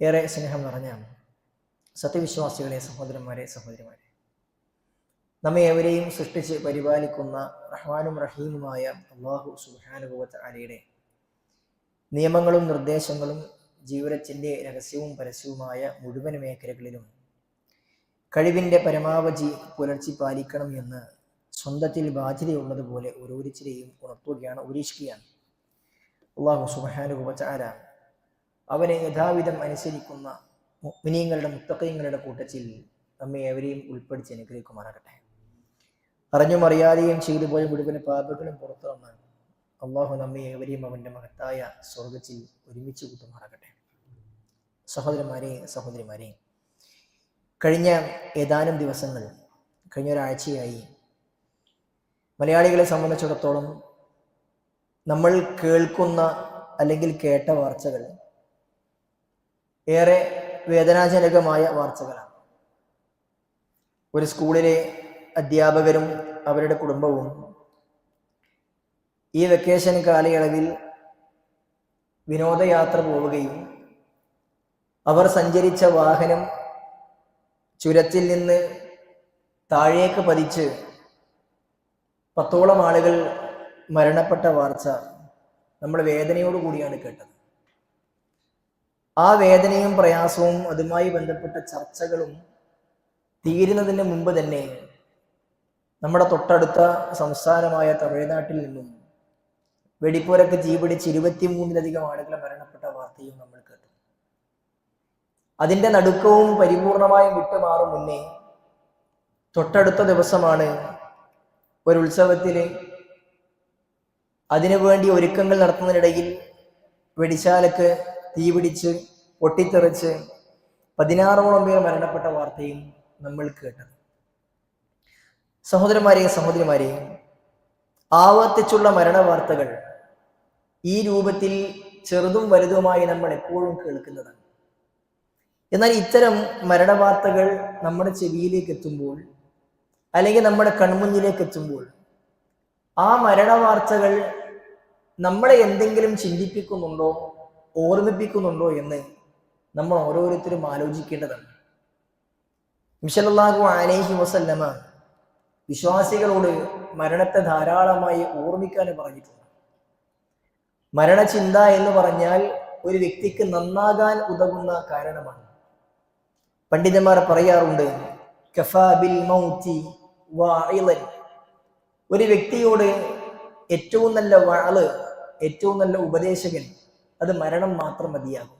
ഏറെ സ്നേഹം നിറഞ്ഞ സത്യവിശ്വാസികളെ, സഹോദരന്മാരെ, സഹോദരിമാരെ, നമ്മെ ഏവരെയും സൃഷ്ടിച്ച് പരിപാലിക്കുന്ന റഹ്മാനും റഹീമുമായ അല്ലാഹു സുബ്ഹാനഹു വ തആലയുടെ നിയമങ്ങളും നിർദ്ദേശങ്ങളും ജീവിതത്തിൻ്റെ രഹസ്യവും പരസ്യവുമായ മുഴുവൻ മേഖലകളിലും കഴിവിൻ്റെ പരമാവധി പുലർച്ചി പാലിക്കണം എന്ന് സ്വന്തത്തിൽ ബാധ്യതയുള്ളതുപോലെ ഓരോരുത്തരെയും ഉണർത്തുകയാണ്, ഉപദേശിക്കുകയാണ്. അല്ലാഹു സുബ്ഹാനഹു വ തആല അവനെ യഥാവിധം അനുസരിക്കുന്ന മുഅ്മിനീങ്ങളുടെ, മുത്തഖീങ്ങളുടെ കൂട്ടത്തിൽ നമ്മെ ഏവരെയും ഉൾപ്പെടുത്തി അനുഗ്രഹിക്കുമാറാകട്ടെ. അറിഞ്ഞും അറിയാതെയും ചെയ്തു പോയ മുഴുവൻ പാപങ്ങളും പുറത്തു വന്നാൽ അള്ളാഹു നമ്മെ ഏവരെയും അവൻ്റെ മഹത്തായ സ്വർഗത്തിൽ ഒരുമിച്ച് കൂട്ടുമാറാകട്ടെ. സഹോദരന്മാരെ, സഹോദരിമാരെ, കഴിഞ്ഞ ഏതാനും ദിവസങ്ങൾ, കഴിഞ്ഞ ഒരാഴ്ചയായി മലയാളികളെ സംബന്ധിച്ചിടത്തോളം നമ്മൾ കേൾക്കുന്ന അല്ലെങ്കിൽ കേട്ട വാർത്തകൾ ഏറെ വേദനാജനകമായ വാർത്തകളാണ്. ഒരു സ്കൂളിലെ അധ്യാപകരും അവരുടെ കുടുംബവും ഈ വെക്കേഷൻ കാലയളവിൽ വിനോദയാത്ര പോവുകയും അവർ സഞ്ചരിച്ച വാഹനം ചുരത്തിൽ നിന്ന് താഴേക്ക് പതിച്ച് 10ഓളം ആളുകൾ മരണപ്പെട്ട വാർത്ത നമ്മൾ വേദനയോടുകൂടിയാണ് കേട്ടത്. ആ വേദനയും പ്രയാസവും അതുമായി ബന്ധപ്പെട്ട ചർച്ചകളും തീരുന്നതിന് മുമ്പ് തന്നെ നമ്മുടെ തൊട്ടടുത്ത സംസ്ഥാനമായ തമിഴ്നാട്ടിൽ നിന്നും വെടിപ്പോരൊക്കെ തീപിടിച്ച് 23-ലധികം ആളുകൾ മരണപ്പെട്ട വാർത്തയും നമ്മൾ കേട്ടു. അതിൻ്റെ നടുക്കവും പരിപൂർണമായും വിട്ടുമാറും മുന്നേ തൊട്ടടുത്ത ദിവസമാണ് ഒരു ഉത്സവത്തിൽ അതിനുവേണ്ടി ഒരുക്കങ്ങൾ നടത്തുന്നതിനിടയിൽ വെടിശാലക്ക് തീപിടിച്ച് പൊട്ടിത്തെറിച്ച് 16ഓളം പേർ മരണപ്പെട്ട വാർത്തയും നമ്മൾ കേട്ടത്. സഹോദരന്മാരെ, സഹോദരിമാരെ, ആവർത്തിച്ചുള്ള മരണവാർത്തകൾ ഈ രൂപത്തിൽ ചെറുതും വലുതുമായി നമ്മൾ എപ്പോഴും കേൾക്കുന്നതാണ്. എന്നാൽ ഇത്തരം മരണവാർത്തകൾ നമ്മുടെ ചെവിയിലേക്ക് എത്തുമ്പോൾ, അല്ലെങ്കിൽ നമ്മുടെ കൺമുന്നിലേക്ക് എത്തുമ്പോൾ, ആ മരണവാർത്തകൾ നമ്മളെ എന്തെങ്കിലും ചിന്തിപ്പിക്കുന്നുണ്ടോ, ഓർമ്മിപ്പിക്കുന്നുണ്ടോ എന്ന് നമ്മൾ ഓരോരുത്തരും ആലോചിക്കേണ്ടതാണ്. നബി സല്ലല്ലാഹു അലൈഹി വസല്ലമ വിശ്വാസികളോട് മരണത്തെ ധാരാളമായി ഓർമ്മിക്കാൻ പറഞ്ഞിട്ടുണ്ട്. മരണചിന്ത എന്ന് പറഞ്ഞാൽ ഒരു വ്യക്തിക്ക് നന്നാകാൻ ഉതകുന്ന കാരണമാണ്. പണ്ഡിതന്മാർ പറയാറുണ്ട്, കഫാ ബിൽ മൗതി വാഇളൻ. ഒരു വ്യക്തിയോട് ഏറ്റവും നല്ല വഅള്, ഏറ്റവും നല്ല ഉപദേശകൻ, അത് മരണം മാത്രം മതിയാകും.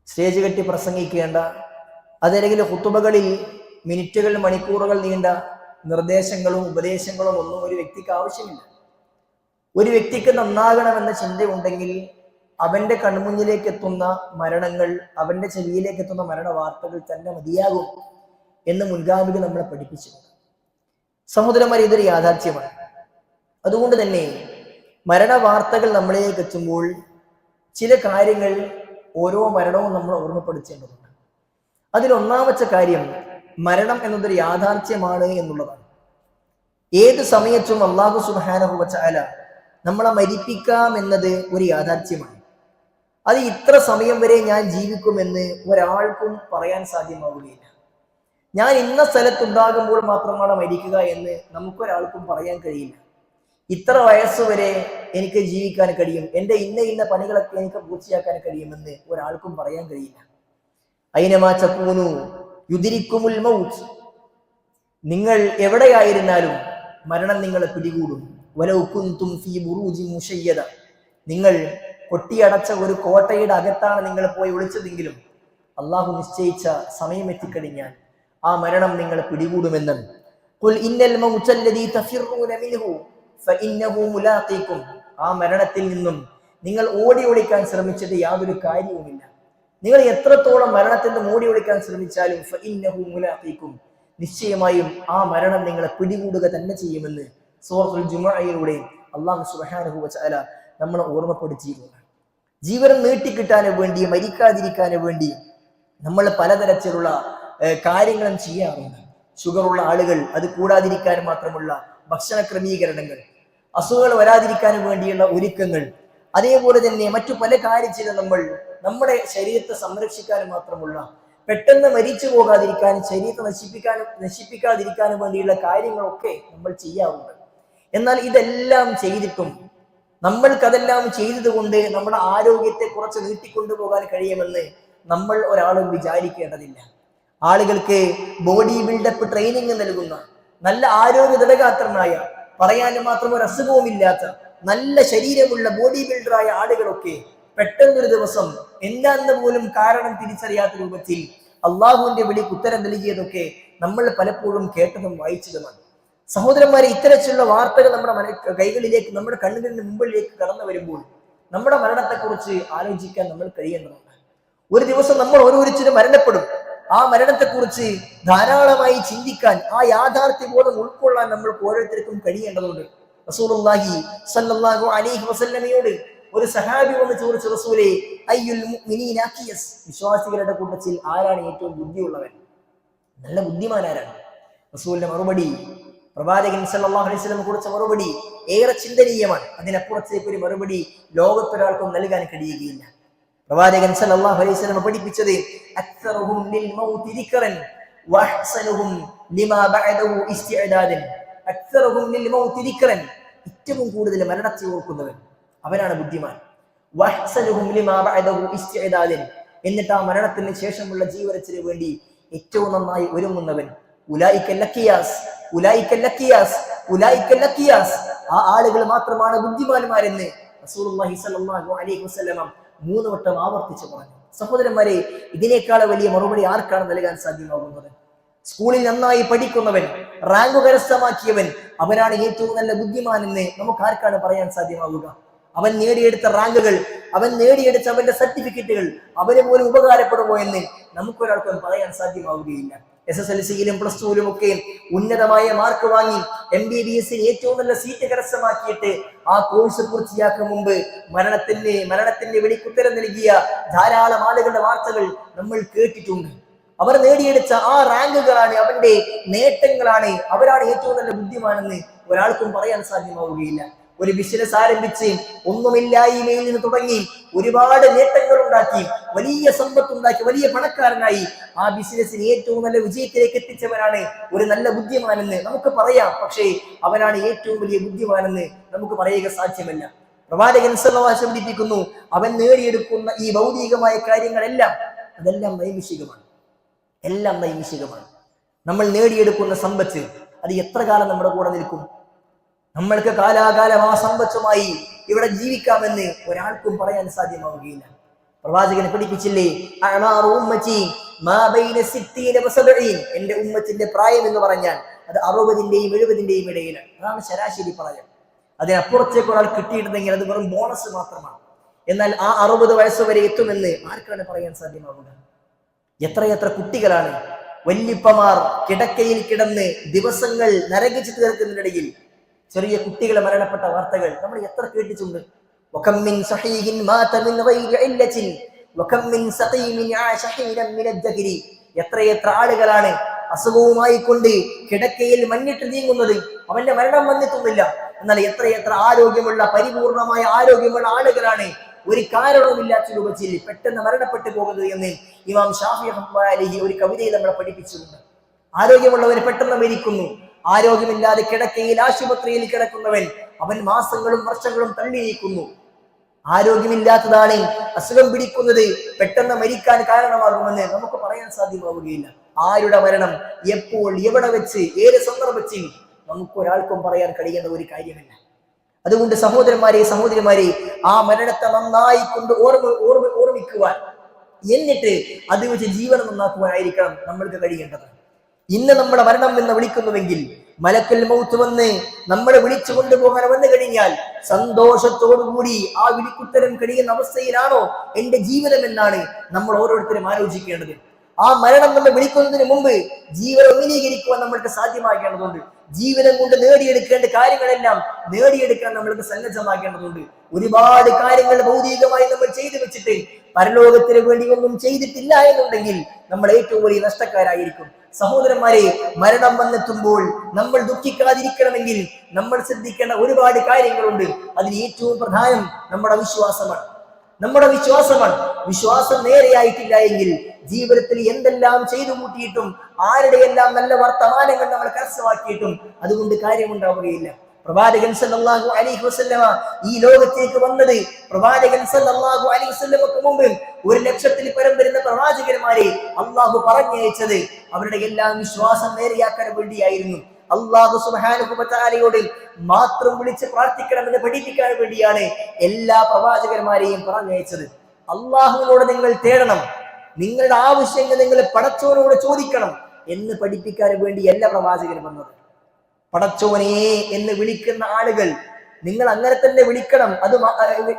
സ്റ്റേജ് കെട്ടി പ്രസംഗിക്കേണ്ട, അതല്ലെങ്കിൽ ഖുതുബകളിൽ മിനിറ്റുകൾ, മണിക്കൂറുകൾ നീണ്ട നിർദ്ദേശങ്ങളും ഉപദേശങ്ങളും ഒന്നും ഒരു വ്യക്തിക്ക് ആവശ്യമില്ല. ഒരു വ്യക്തിക്ക് നന്നാകണമെന്ന ചിന്തയുണ്ടെങ്കിൽ അവന്റെ കൺമുന്നിലേക്ക് എത്തുന്ന മരണങ്ങൾ, അവന്റെ ചെവിയിലേക്ക് എത്തുന്ന മരണ വാർത്തകൾ തന്നെ മതിയാകും എന്ന് മുൻഗാമികൾ നമ്മളെ പഠിപ്പിച്ചിട്ടുണ്ട്. സഹോദരന്മാരെ, ഇതൊരു യാഥാർത്ഥ്യമാണ്. അതുകൊണ്ട് തന്നെ മരണ വാർത്തകൾ നമ്മളിലേക്ക് എത്തുമ്പോൾ ചില കാര്യങ്ങൾ ഓരോ മരണവും നമ്മൾ ഓർമ്മപ്പെടുത്തേണ്ടതുണ്ട്. അതിലൊന്നാമത്തെ കാര്യം, മരണം എന്നതൊരു യാഥാർത്ഥ്യമാണ് എന്നുള്ളതാണ്. ഏത് സമയത്തും അല്ലാഹു സുബ്ഹാനഹു വ തആല നമ്മളെ മരിപ്പിക്കാം എന്നത് ഒരു യാഥാർത്ഥ്യമാണ്. അത് ഇത്ര സമയം വരെ ഞാൻ ജീവിക്കുമെന്ന് ഒരാൾക്കും പറയാൻ സാധ്യമാവുകയില്ല. ഞാൻ ഇന്ന സ്ഥലത്തുണ്ടാകുമ്പോൾ മാത്രമാണ് മരിക്കുക എന്ന് നമുക്കൊരാൾക്കും പറയാൻ കഴിയില്ല. ഇത്ര വയസ്സുവരെ എനിക്ക് ജീവിക്കാൻ കഴിയും, എൻ്റെ ഇന്ന പണികളൊക്കെ എനിക്ക് പൂർത്തിയാക്കാൻ കഴിയുമെന്ന് ഒരാൾക്കും പറയാൻ കഴിയില്ല. ഐനമാ തകൂനു യുദ്രിക്കുമുൽ മൗത്ത്. നിങ്ങൾ എവിടെയായിരുന്നാലും മരണം നിങ്ങളെ പിടികൂടും. വലൗ കുൻതും ഫീ ബുറൂജിൻ മുശയ്യദ. നിങ്ങൾ കൊട്ടിയടച്ച ഒരു കോട്ടയുടെ അകത്താണ് നിങ്ങൾ പോയി ഒളിച്ചതെങ്കിലും അള്ളാഹു നിശ്ചയിച്ച സമയം എത്തിക്കഴിഞ്ഞാൽ ആ മരണം നിങ്ങളെ പിടികൂടുമെന്ന്. ഖുൽ ഇന്നൽ മൗതല്ലദീ തഫിറൂന മിൻഹു ഫഇന്നഹു മുലാഖീകും. ആ മരണത്തിൽ നിന്നും നിങ്ങൾ ഓടി ഒളിക്കാൻ ശ്രമിച്ചത് യാതൊരു കാര്യവുമില്ല. നിങ്ങൾ എത്രത്തോളം മരണത്തിൽ നിന്ന് ഓടി ഒളിക്കാൻ ശ്രമിച്ചാലും ഫഇന്നഹു മുലാഖീകും, നിശ്ചയമായും ആ മരണം നിങ്ങളെ പിടികൂടുക തന്നെ ചെയ്യുമെന്ന് സൂറത്തുൽ ജുമുഅയിലൂടെ അല്ലാഹു സുബ്ഹാനഹു വ തആല നമ്മളെ ഓർമ്മപ്പെടുത്തിയിട്ടുണ്ട്. ജീവനം നീട്ടിക്കിട്ടാൻ വേണ്ടി, മരിക്കാതിരിക്കാൻ വേണ്ടി നമ്മൾ പലതരത്തിലുള്ള കാര്യങ്ങളും ചെയ്യാറുണ്ട്. ഷുഗറുള്ള ആളുകൾ അത് കൂടാതിരിക്കാൻ മാത്രമുള്ള ഭക്ഷണ ക്രമീകരണങ്ങൾ, അസുഖങ്ങൾ വരാതിരിക്കാൻ വേണ്ടിയുള്ള ഒരുക്കങ്ങൾ, അതേപോലെ തന്നെ മറ്റു പല കാര്യത്തിലും നമ്മൾ നമ്മുടെ ശരീരത്തെ സംരക്ഷിക്കാനും മാത്രമുള്ള, പെട്ടെന്ന് മരിച്ചു പോകാതിരിക്കാനും ശരീരത്തെ നശിപ്പിക്കാതിരിക്കാനും വേണ്ടിയുള്ള കാര്യങ്ങളൊക്കെ നമ്മൾ ചെയ്യാറുണ്ട്. എന്നാൽ ഇതെല്ലാം ചെയ്തിട്ടും നമ്മൾക്കതെല്ലാം ചെയ്തതുകൊണ്ട് നമ്മുടെ ആരോഗ്യത്തെ കുറച്ച് നീട്ടിക്കൊണ്ടുപോകാൻ കഴിയുമെന്ന് നമ്മൾ ഒരാളും വിചാരിക്കേണ്ടതില്ല. ആളുകൾക്ക് ബോഡി ബിൽഡപ്പ് ട്രെയിനിങ് നൽകുന്ന, നല്ല ആരോഗ്യ ദൃഢഗാത്രനായ, പറയാൻ മാത്രം ഒരു അസുഖവുമില്ലാത്ത നല്ല ശരീരമുള്ള ബോഡി ബിൽഡറായ ആളുകളൊക്കെ പെട്ടെന്നൊരു ദിവസം എന്താന്ന് പോലും കാരണം തിരിച്ചറിയാത്ത രൂപത്തിൽ അള്ളാഹുവിന്റെ വിളിക്ക് ഉത്തരം നൽകിയതൊക്കെ നമ്മൾ പലപ്പോഴും കേട്ടതും വായിച്ചതുമാണ്. സഹോദരന്മാരെ, ഇത്തരത്തിലുള്ള വാർത്തകൾ നമ്മുടെ കൈകളിലേക്ക്, നമ്മുടെ കണ്ണുകളിന് മുമ്പിലേക്ക് കടന്നു വരുമ്പോൾ നമ്മുടെ മരണത്തെക്കുറിച്ച് ആലോചിക്കാൻ നമ്മൾ കഴിയേണ്ടതുണ്ട്. ഒരു ദിവസം നമ്മൾ ഓരോരുത്തരും മരണപ്പെടും. ആ മരണത്തെക്കുറിച്ച് ധാരാളമായി ചിന്തിക്കാൻ, ആ യാഥാർത്ഥ്യബോധം ഉൾക്കൊള്ളാൻ നമ്മൾക്ക് ഓരോരുത്തർക്കും കഴിയേണ്ടതുണ്ട്. റസൂലുള്ളാഹി സ്വല്ലല്ലാഹു അലൈഹി വസല്ലമയോട് ഒരു സഹാബി വന്ന് ചോദിച്ചു, റസൂലേ, അയ്യുൽ മുഅ്മിനീന അഖിയസ്, വിശ്വാസികളുടെ കൂട്ടത്തിൽ ആരാണ് ഏറ്റവും ബുദ്ധിയുള്ളവൻ, നല്ല ബുദ്ധിമാൻ ആരാണ്? റസൂലിന്റെ മറുപടി, പ്രവാചകൻ സല്ലല്ലാഹു അലൈഹി വസല്ലം കൊടുത്ത മറുപടി ഏറെ ചിന്തനീയമാണ്. അതിനപ്പുറത്തേക്ക് ഒരു മറുപടി ലോകത്തൊരാൾക്കും നൽകാൻ കഴിയുകയില്ല. പ്രവാചകൻ സല്ലല്ലാഹു അലൈഹി വസല്ലം പഠിപ്പിച്ചത് അക്സറുഹും ലിൽ മൗതി ദിക്റൻ വഅഹ്സനുഹും ലിമാ ബഅദഹു ഇസ്തിഅദാദൻ. അക്സറുഹും ലിൽ മൗതി ദിക്റൻ, ഏറ്റവും കൂടുതൽ മരണത്തെ ഓർക്കുന്നവൻ അവനാണ് ബുദ്ധിമാൻ. വഅഹ്സനുഹും ലിമാ ബഅദഹു ഇസ്തിഅദാദൻ, എന്നിട്ട് ആ മരണത്തിന് ശേഷമുള്ള ജീവനത്തിന് വേണ്ടി ഏറ്റവും നന്നായി ഒരുങ്ങുന്നവൻ. ഉലൈക ലക്കിയാസ്, ഉലൈക ലക്കിയാസ്, ഉലൈക ലക്കിയാസ്, ആ ആളുകൾ മാത്രമാണ് ബുദ്ധിമാന്മാരെന്ന് റസൂലുള്ളാഹി സ്വല്ലല്ലാഹു അലൈഹി വസല്ലം 3 വട്ടം ആവർത്തിച്ചു പറഞ്ഞു. സഹോദരന്മാരെ, ഇതിനേക്കാൾ വലിയ മറുപടി ആർക്കാണ് നൽകാൻ സാധ്യമാകുന്നത്? സ്കൂളിൽ നന്നായി പഠിക്കുന്നവൻ, റാങ്ക് കരസ്ഥമാക്കിയവൻ, അവനാണ് ഏറ്റവും നല്ല ബുദ്ധിമാൻ എന്ന് നമുക്ക് ആർക്കാണ് പറയാൻ സാധ്യമാവുക? അവൻ നേടിയെടുത്ത റാങ്കുകൾ, അവൻ നേടിയെടുത്ത അവന്റെ സർട്ടിഫിക്കറ്റുകൾ അവന് പോലും ഉപകാരപ്പെടുമോ എന്ന് നമുക്കൊരാൾക്കും പറയാൻ സാധ്യമാവുകയില്ല. SSLCയിലും പ്ലസ് ടുവിലും ഒക്കെ ഉന്നതമായ മാർക്ക് വാങ്ങി MBBSന് ഏറ്റവും നല്ല സീറ്റ് കരസ്ഥമാക്കിയിട്ട് ആ കോഴ്സ് പൂർത്തിയാക്കും മുമ്പ് മരണത്തിന്റെ വിളിക്കുത്തരം നൽകിയ ധാരാളം ആളുകളുടെ വാർത്തകൾ നമ്മൾ കേട്ടിട്ടുണ്ട്. അവർ നേടിയെടുത്ത ആ റാങ്കുകളാണ്, അവന്റെ നേട്ടങ്ങളാണ്, അവരാണ് ഏറ്റവും നല്ല ബുദ്ധിമാനെന്ന് ഒരാൾക്കും പറയാൻ സാധ്യമാവുകയില്ല. ഒരു ബിസിനസ് ആരംഭിച്ച് ഒന്നുമില്ലായ്മയിൽ നിന്ന് തുടങ്ങി ഒരുപാട് നേട്ടങ്ങൾ ഉണ്ടാക്കി, വലിയ സമ്പത്തുണ്ടാക്കി, വലിയ പണക്കാരനായി ആ ബിസിനസ്സിന് ഏറ്റവും നല്ല വിജയത്തിലേക്ക് എത്തിച്ചവനാണ് ഒരു നല്ല ബുദ്ധിമാനെന്ന് നമുക്ക് പറയാം. പക്ഷേ അവനാണ് ഏറ്റവും വലിയ ബുദ്ധിമാനെന്ന് നമുക്ക് പറയുക സാധ്യമല്ല. പ്രവാചകൻ സല്ലല്ലാഹു അലൈഹി വസല്ലം പഠിപ്പിക്കുന്നു, അവൻ നേടിയെടുക്കുന്ന ഈ ഭൗതികമായ കാര്യങ്ങളെല്ലാം അതെല്ലാം നൈമിഷികമാണ്, എല്ലാം നൈമിഷികമാണ്. നമ്മൾ നേടിയെടുക്കുന്ന സമ്പത്ത് അത് എത്ര കാലം നമ്മുടെ കൂടെ നിൽക്കും? നമ്മൾക്ക് കാലാകാലം ആ സമ്പത്തുമായി ഇവിടെ ജീവിക്കാമെന്ന് ഒരാൾക്കും പറയാൻ സാധ്യമാവുകയില്ല. പ്രവാചകൻ പഠിപ്പിച്ചില്ലേ, എന്റെ ഉമ്മത്തിന്റെ പ്രായം എന്ന് പറഞ്ഞാൽ അത് 60-ന്റെയും 70-ന്റെയും ഇടയിലാണ്. അതാണ് ശരാശരി പ്രായം. അതിനപ്പുറത്തേക്ക് ഒരാൾ കിട്ടിയിട്ടുണ്ടെങ്കിൽ അത് വെറും ബോണസ് മാത്രമാണ്. എന്നാൽ ആ 60 വയസ്സ് വരെ എത്തുമെന്ന് ആർക്കാണ് പറയാൻ സാധ്യമാവുക? എത്രയെത്ര കുട്ടികളാണ് വല്യപ്പമാർ കിടക്കയിൽ കിടന്ന് ദിവസങ്ങൾ നരകിച്ചു തീർക്കുന്നതിനിടയിൽ ചെറിയ കുട്ടികളെ മരണപ്പെട്ട വാർത്തകൾ നമ്മൾ എത്ര കേട്ടിട്ടുണ്ട്. എത്രയെത്ര ആളുകളാണ് അസുഖവുമായി കൊണ്ട് കിടക്കയിൽ മണ്ണിട്ട് നീങ്ങുന്നത്, അവന്റെ മരണം വന്നിട്ടൊന്നുമില്ല. എന്നാൽ എത്രയെത്ര ആരോഗ്യമുള്ള, പരിപൂർണമായ ആരോഗ്യമുള്ള ആളുകളാണ് ഒരു കാരണവുമില്ലാത്ത രൂപത്തിൽ പെട്ടെന്ന് മരണപ്പെട്ടു പോകുന്നത് എന്ന് ഇമാം ഷാഫി റഹ്മത്തുള്ളാഹി അലൈഹി ഒരു കവിതയിൽ നമ്മളെ പഠിപ്പിച്ചിട്ടുണ്ട്. ആരോഗ്യമുള്ളവർ പെട്ടെന്ന് മരിക്കുന്നു, ആരോഗ്യമില്ലാതെ കിടക്കയിൽ ആശുപത്രിയിൽ കിടക്കുന്നവൻ അവൻ മാസങ്ങളും വർഷങ്ങളും തള്ളി നീക്കുന്നു. ആരോഗ്യമില്ലാത്തതാണ് അസുഖം പിടിക്കുന്നത്, പെട്ടെന്ന് മരിക്കാൻ കാരണമാകുമെന്ന് നമുക്ക് പറയാൻ സാധ്യമാവുകയില്ല. ആരുടെ മരണം എപ്പോൾ, എവിടെ വെച്ച്, ഏത് സന്ദർഭത്തിൽ നമുക്കൊരാൾക്കും പറയാൻ കഴിയുന്ന ഒരു കാര്യമല്ല. അതുകൊണ്ട് സഹോദരന്മാരെ ആ മരണത്തെ നന്നായി കൊണ്ട് ഓർമ്മിക്കുവാൻ, എന്നിട്ട് അത് വെച്ച് ജീവനം നന്നാക്കുവാനായിരിക്കണം നമ്മൾക്ക് കഴിയേണ്ടത്. ഇന്ന് നമ്മുടെ മരണം എന്ന് വിളിക്കുന്നുവെങ്കിൽ മലക്കൽ മൗത്ത് വന്ന് നമ്മളെ വിളിച്ചു കൊണ്ടുപോകാൻ വന്നു കഴിഞ്ഞാൽ സന്തോഷത്തോടുകൂടി ആ വിളിക്കുത്തരം കഴിയുന്ന അവസ്ഥയിലാണോ എന്റെ ജീവിതം എന്നാണ് നമ്മൾ ഓരോരുത്തരും ആലോചിക്കേണ്ടത്. ആ മരണം നമ്മൾ വിളിക്കുന്നതിന് മുമ്പ് ജീവൻ ഒന്നിനീകരിക്കുവാൻ നമ്മൾക്ക് സാധ്യമാക്കേണ്ടതുണ്ട്. ജീവിതം കൊണ്ട് നേടിയെടുക്കേണ്ട കാര്യങ്ങളെല്ലാം നേടിയെടുക്കാൻ നമ്മൾക്ക് സന്നദ്ധമാക്കേണ്ടതുണ്ട്. ഒരുപാട് കാര്യങ്ങൾ ഭൗതികമായി നമ്മൾ ചെയ്തു വെച്ചിട്ട് പരലോകത്തിന് വേണ്ടി ഒന്നും ചെയ്തിട്ടില്ല എന്നുണ്ടെങ്കിൽ നമ്മൾ ഏറ്റവും വലിയ നഷ്ടക്കാരായിരിക്കും. സഹോദരന്മാരെ, മരണം വന്നെത്തുമ്പോൾ നമ്മൾ ദുഃഖിക്കാതിരിക്കണമെങ്കിൽ നമ്മൾ ശ്രദ്ധിക്കേണ്ട ഒരുപാട് കാര്യങ്ങളുണ്ട്. അതിൽ ഏറ്റവും പ്രധാനം നമ്മുടെ വിശ്വാസമാണ്. നമ്മുടെ വിശ്വാസമാണ്. വിശ്വാസം നേരെയായിട്ടില്ല എങ്കിൽ ജീവിതത്തിൽ എന്തെല്ലാം ചെയ്തു കൂട്ടിയിട്ടും ആരുടെയെല്ലാം നല്ല വർത്തമാനങ്ങൾ നമ്മൾ കരസ്ഥമാക്കിയിട്ടും അതുകൊണ്ട് കാര്യമുണ്ടാവുകയില്ല. പ്രവാചകൻ സല്ലല്ലാഹു അലൈഹി വസല്ലമ ഈ ലോകത്തേക്ക് വന്നത് പ്രവാചകൻ സല്ലല്ലാഹു അലൈഹി വസല്ലമക്ക് മുമ്പ് 1,00,000-ൽ പരം വരുന്ന പ്രവാചകന്മാരെ അള്ളാഹു പറഞ്ഞയച്ചത് അവരുടെ എല്ലാം വിശ്വാസം നേരെയാക്കാൻ വേണ്ടിയായിരുന്നു. അള്ളാഹു സുബ്ഹാനഹു വ തആലയോട് മാത്രം വിളിച്ച് പ്രാർത്ഥിക്കണമെന്ന് പഠിപ്പിക്കാൻ വേണ്ടിയാണ് എല്ലാ പ്രവാചകന്മാരെയും പറഞ്ഞയച്ചത്. അള്ളാഹുവിനോട് നിങ്ങൾ തേടണം, നിങ്ങളുടെ ആവശ്യങ്ങൾ നിങ്ങൾ പടച്ചവനോട് ചോദിക്കണം എന്ന് പഠിപ്പിക്കാൻ വേണ്ടി എല്ലാ പ്രവാചകരും വന്നത്. പടച്ചോനെ എന്ന് വിളിക്കുന്ന ആളുകൾ നിങ്ങൾ അങ്ങനെ തന്നെ വിളിക്കണം അത്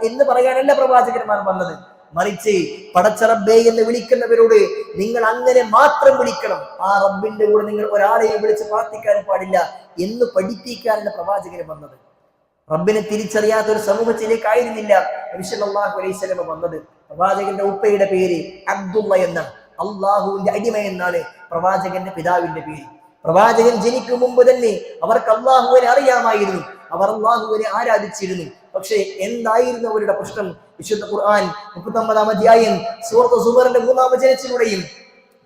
എന്ന് പറയാനല്ല പ്രവാചകന്മാർ വന്നത്. മറിച്ച് പടച്ച റബ്ബേ എന്ന് വിളിക്കുന്നവരോട് നിങ്ങൾ അങ്ങനെ മാത്രം വിളിക്കണം, ആ റബ്ബിന്റെ കൂടെ നിങ്ങൾ ഒരാളെയും വിളിച്ച് പ്രാർത്ഥിക്കാൻ പാടില്ല എന്ന് പഠിപ്പിക്കാനുള്ള പ്രവാചകന് വന്നത്. റബ്ബിനെ തിരിച്ചറിയാത്ത ഒരു സമൂഹത്തിലേക്കായിരുന്നില്ല നബി സല്ലല്ലാഹു അലൈഹി വസല്ലം വന്നത്. പ്രവാചകന്റെ ഉപ്പയുടെ പേര് അബ്ദുള്ള എന്നാണ്, അള്ളാഹുവിന്റെ അടിമ എന്നാണ് പ്രവാചകന്റെ പിതാവിന്റെ പേര്. പ്രവാചകൻ ജനിക്കും മുമ്പ് തന്നെ അവർക്ക് അള്ളാഹുവിനെ അറിയാമായിരുന്നു, അവർ അള്ളാഹുവിനെ ആരാധിച്ചിരുന്നു. പക്ഷേ എന്തായിരുന്നു അവരുടെ പ്രശ്നം? വിശുദ്ധ ഖുർആൻ 39-ാം അധ്യായം സൂറത്ത് സുമറിന്റെ 3-ാം വചനത്തിലൂടെയും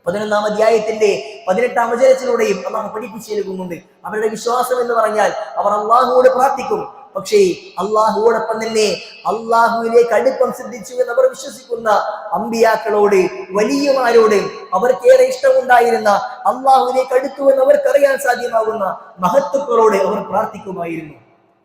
11-ാം അധ്യായത്തിന്റെ 18-ാം വചനത്തിലൂടെയും അള്ളാഹു പഠിപ്പിച്ചു നൽകുന്നുണ്ട്. അവരുടെ വിശ്വാസം എന്ന് പറഞ്ഞാൽ അവർ അള്ളാഹുവോട് പ്രാർത്ഥിക്കും, പക്ഷേ അള്ളാഹുവോടൊപ്പം തന്നെ അള്ളാഹുവിലേക്ക് അടുപ്പം സിദ്ധിച്ചു എന്ന് അവർ വിശ്വസിക്കുന്ന അമ്പിയാക്കളോട്, വലിയമാരോട്, അവർക്കേറെ ഇഷ്ടമുണ്ടായിരുന്ന അള്ളാഹുവിലേക്ക് അടുത്തു എന്ന് അവർക്കറിയാൻ സാധ്യമാകുന്ന മഹത്തുക്കളോട് അവർ പ്രാർത്ഥിക്കുമായിരുന്നു.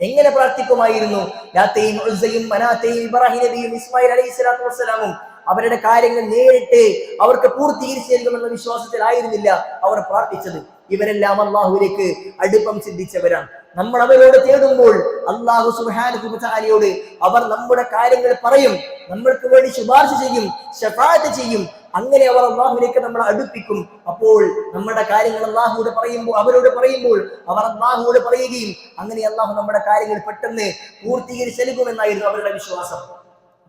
എങ്ങനെ പ്രാർത്ഥിക്കുമായിരുന്നു? ലാത്തയും ഉസ്സയും മനാത്തയും ഇബ്രാഹിം നബിയും ഇസ്മായിൽ അലൈഹിസ്സലാത്തു വസ്സലാമും അവരുടെ കാര്യങ്ങൾ നേരിട്ട് അവർക്ക് പൂർത്തീകരിച്ചു നൽകുമെന്ന വിശ്വാസത്തിലായിരുന്നില്ല അവർ പ്രാർത്ഥിച്ചത്. ഇവരെല്ലാം അള്ളാഹുവിലേക്ക് അടുപ്പം സിദ്ധിച്ചവരാണ്. നമ്മൾ അവരോട് തേടുമ്പോൾ അള്ളാഹു സുബ്ഹാനഹു വ തആലയോട് അവർ നമ്മുടെ കാര്യങ്ങൾ പറയും, നമ്മൾക്ക് വേണ്ടി ശുപാർശ ചെയ്യും, ശഫാഅത്ത് ചെയ്യും. അങ്ങനെ അവർ അള്ളാഹുവിലേക്ക് നമ്മളെ അടുപ്പിക്കും. അപ്പോൾ നമ്മുടെ കാര്യങ്ങൾ അവരോട് പറയുമ്പോൾ അവർ അള്ളാഹുവോട് പറയുകയും അങ്ങനെ അള്ളാഹു നമ്മുടെ കാര്യങ്ങൾ പെട്ടെന്ന് പൂർത്തീകരിച്ച് നൽകുമെന്നായിരുന്നു അവരുടെ വിശ്വാസം.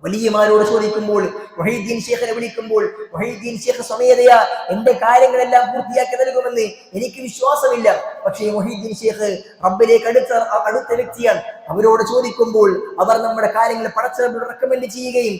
വലിയമാരോട് ചോദിക്കുമ്പോൾ, വഹീദ്ദീൻ ശൈഖിനെ വിളിക്കുമ്പോൾ വഹീദ്ദീൻ ശൈഖ് സ്വമേധയാ എന്റെ കാര്യങ്ങളെല്ലാം പൂർത്തിയാക്കി നൽകുമെന്ന് എനിക്ക് വിശ്വാസമില്ല. പക്ഷേ വഹീദ്ദീൻ ശൈഖ് റബ്ബിലേക്ക് അടുത്ത വ്യക്തിയാണ്. അവരോട് ചോദിക്കുമ്പോൾ അവർ നമ്മുടെ കാര്യങ്ങൾ പടച്ചവരോട് റെക്കമെൻഡ് ചെയ്യുകയും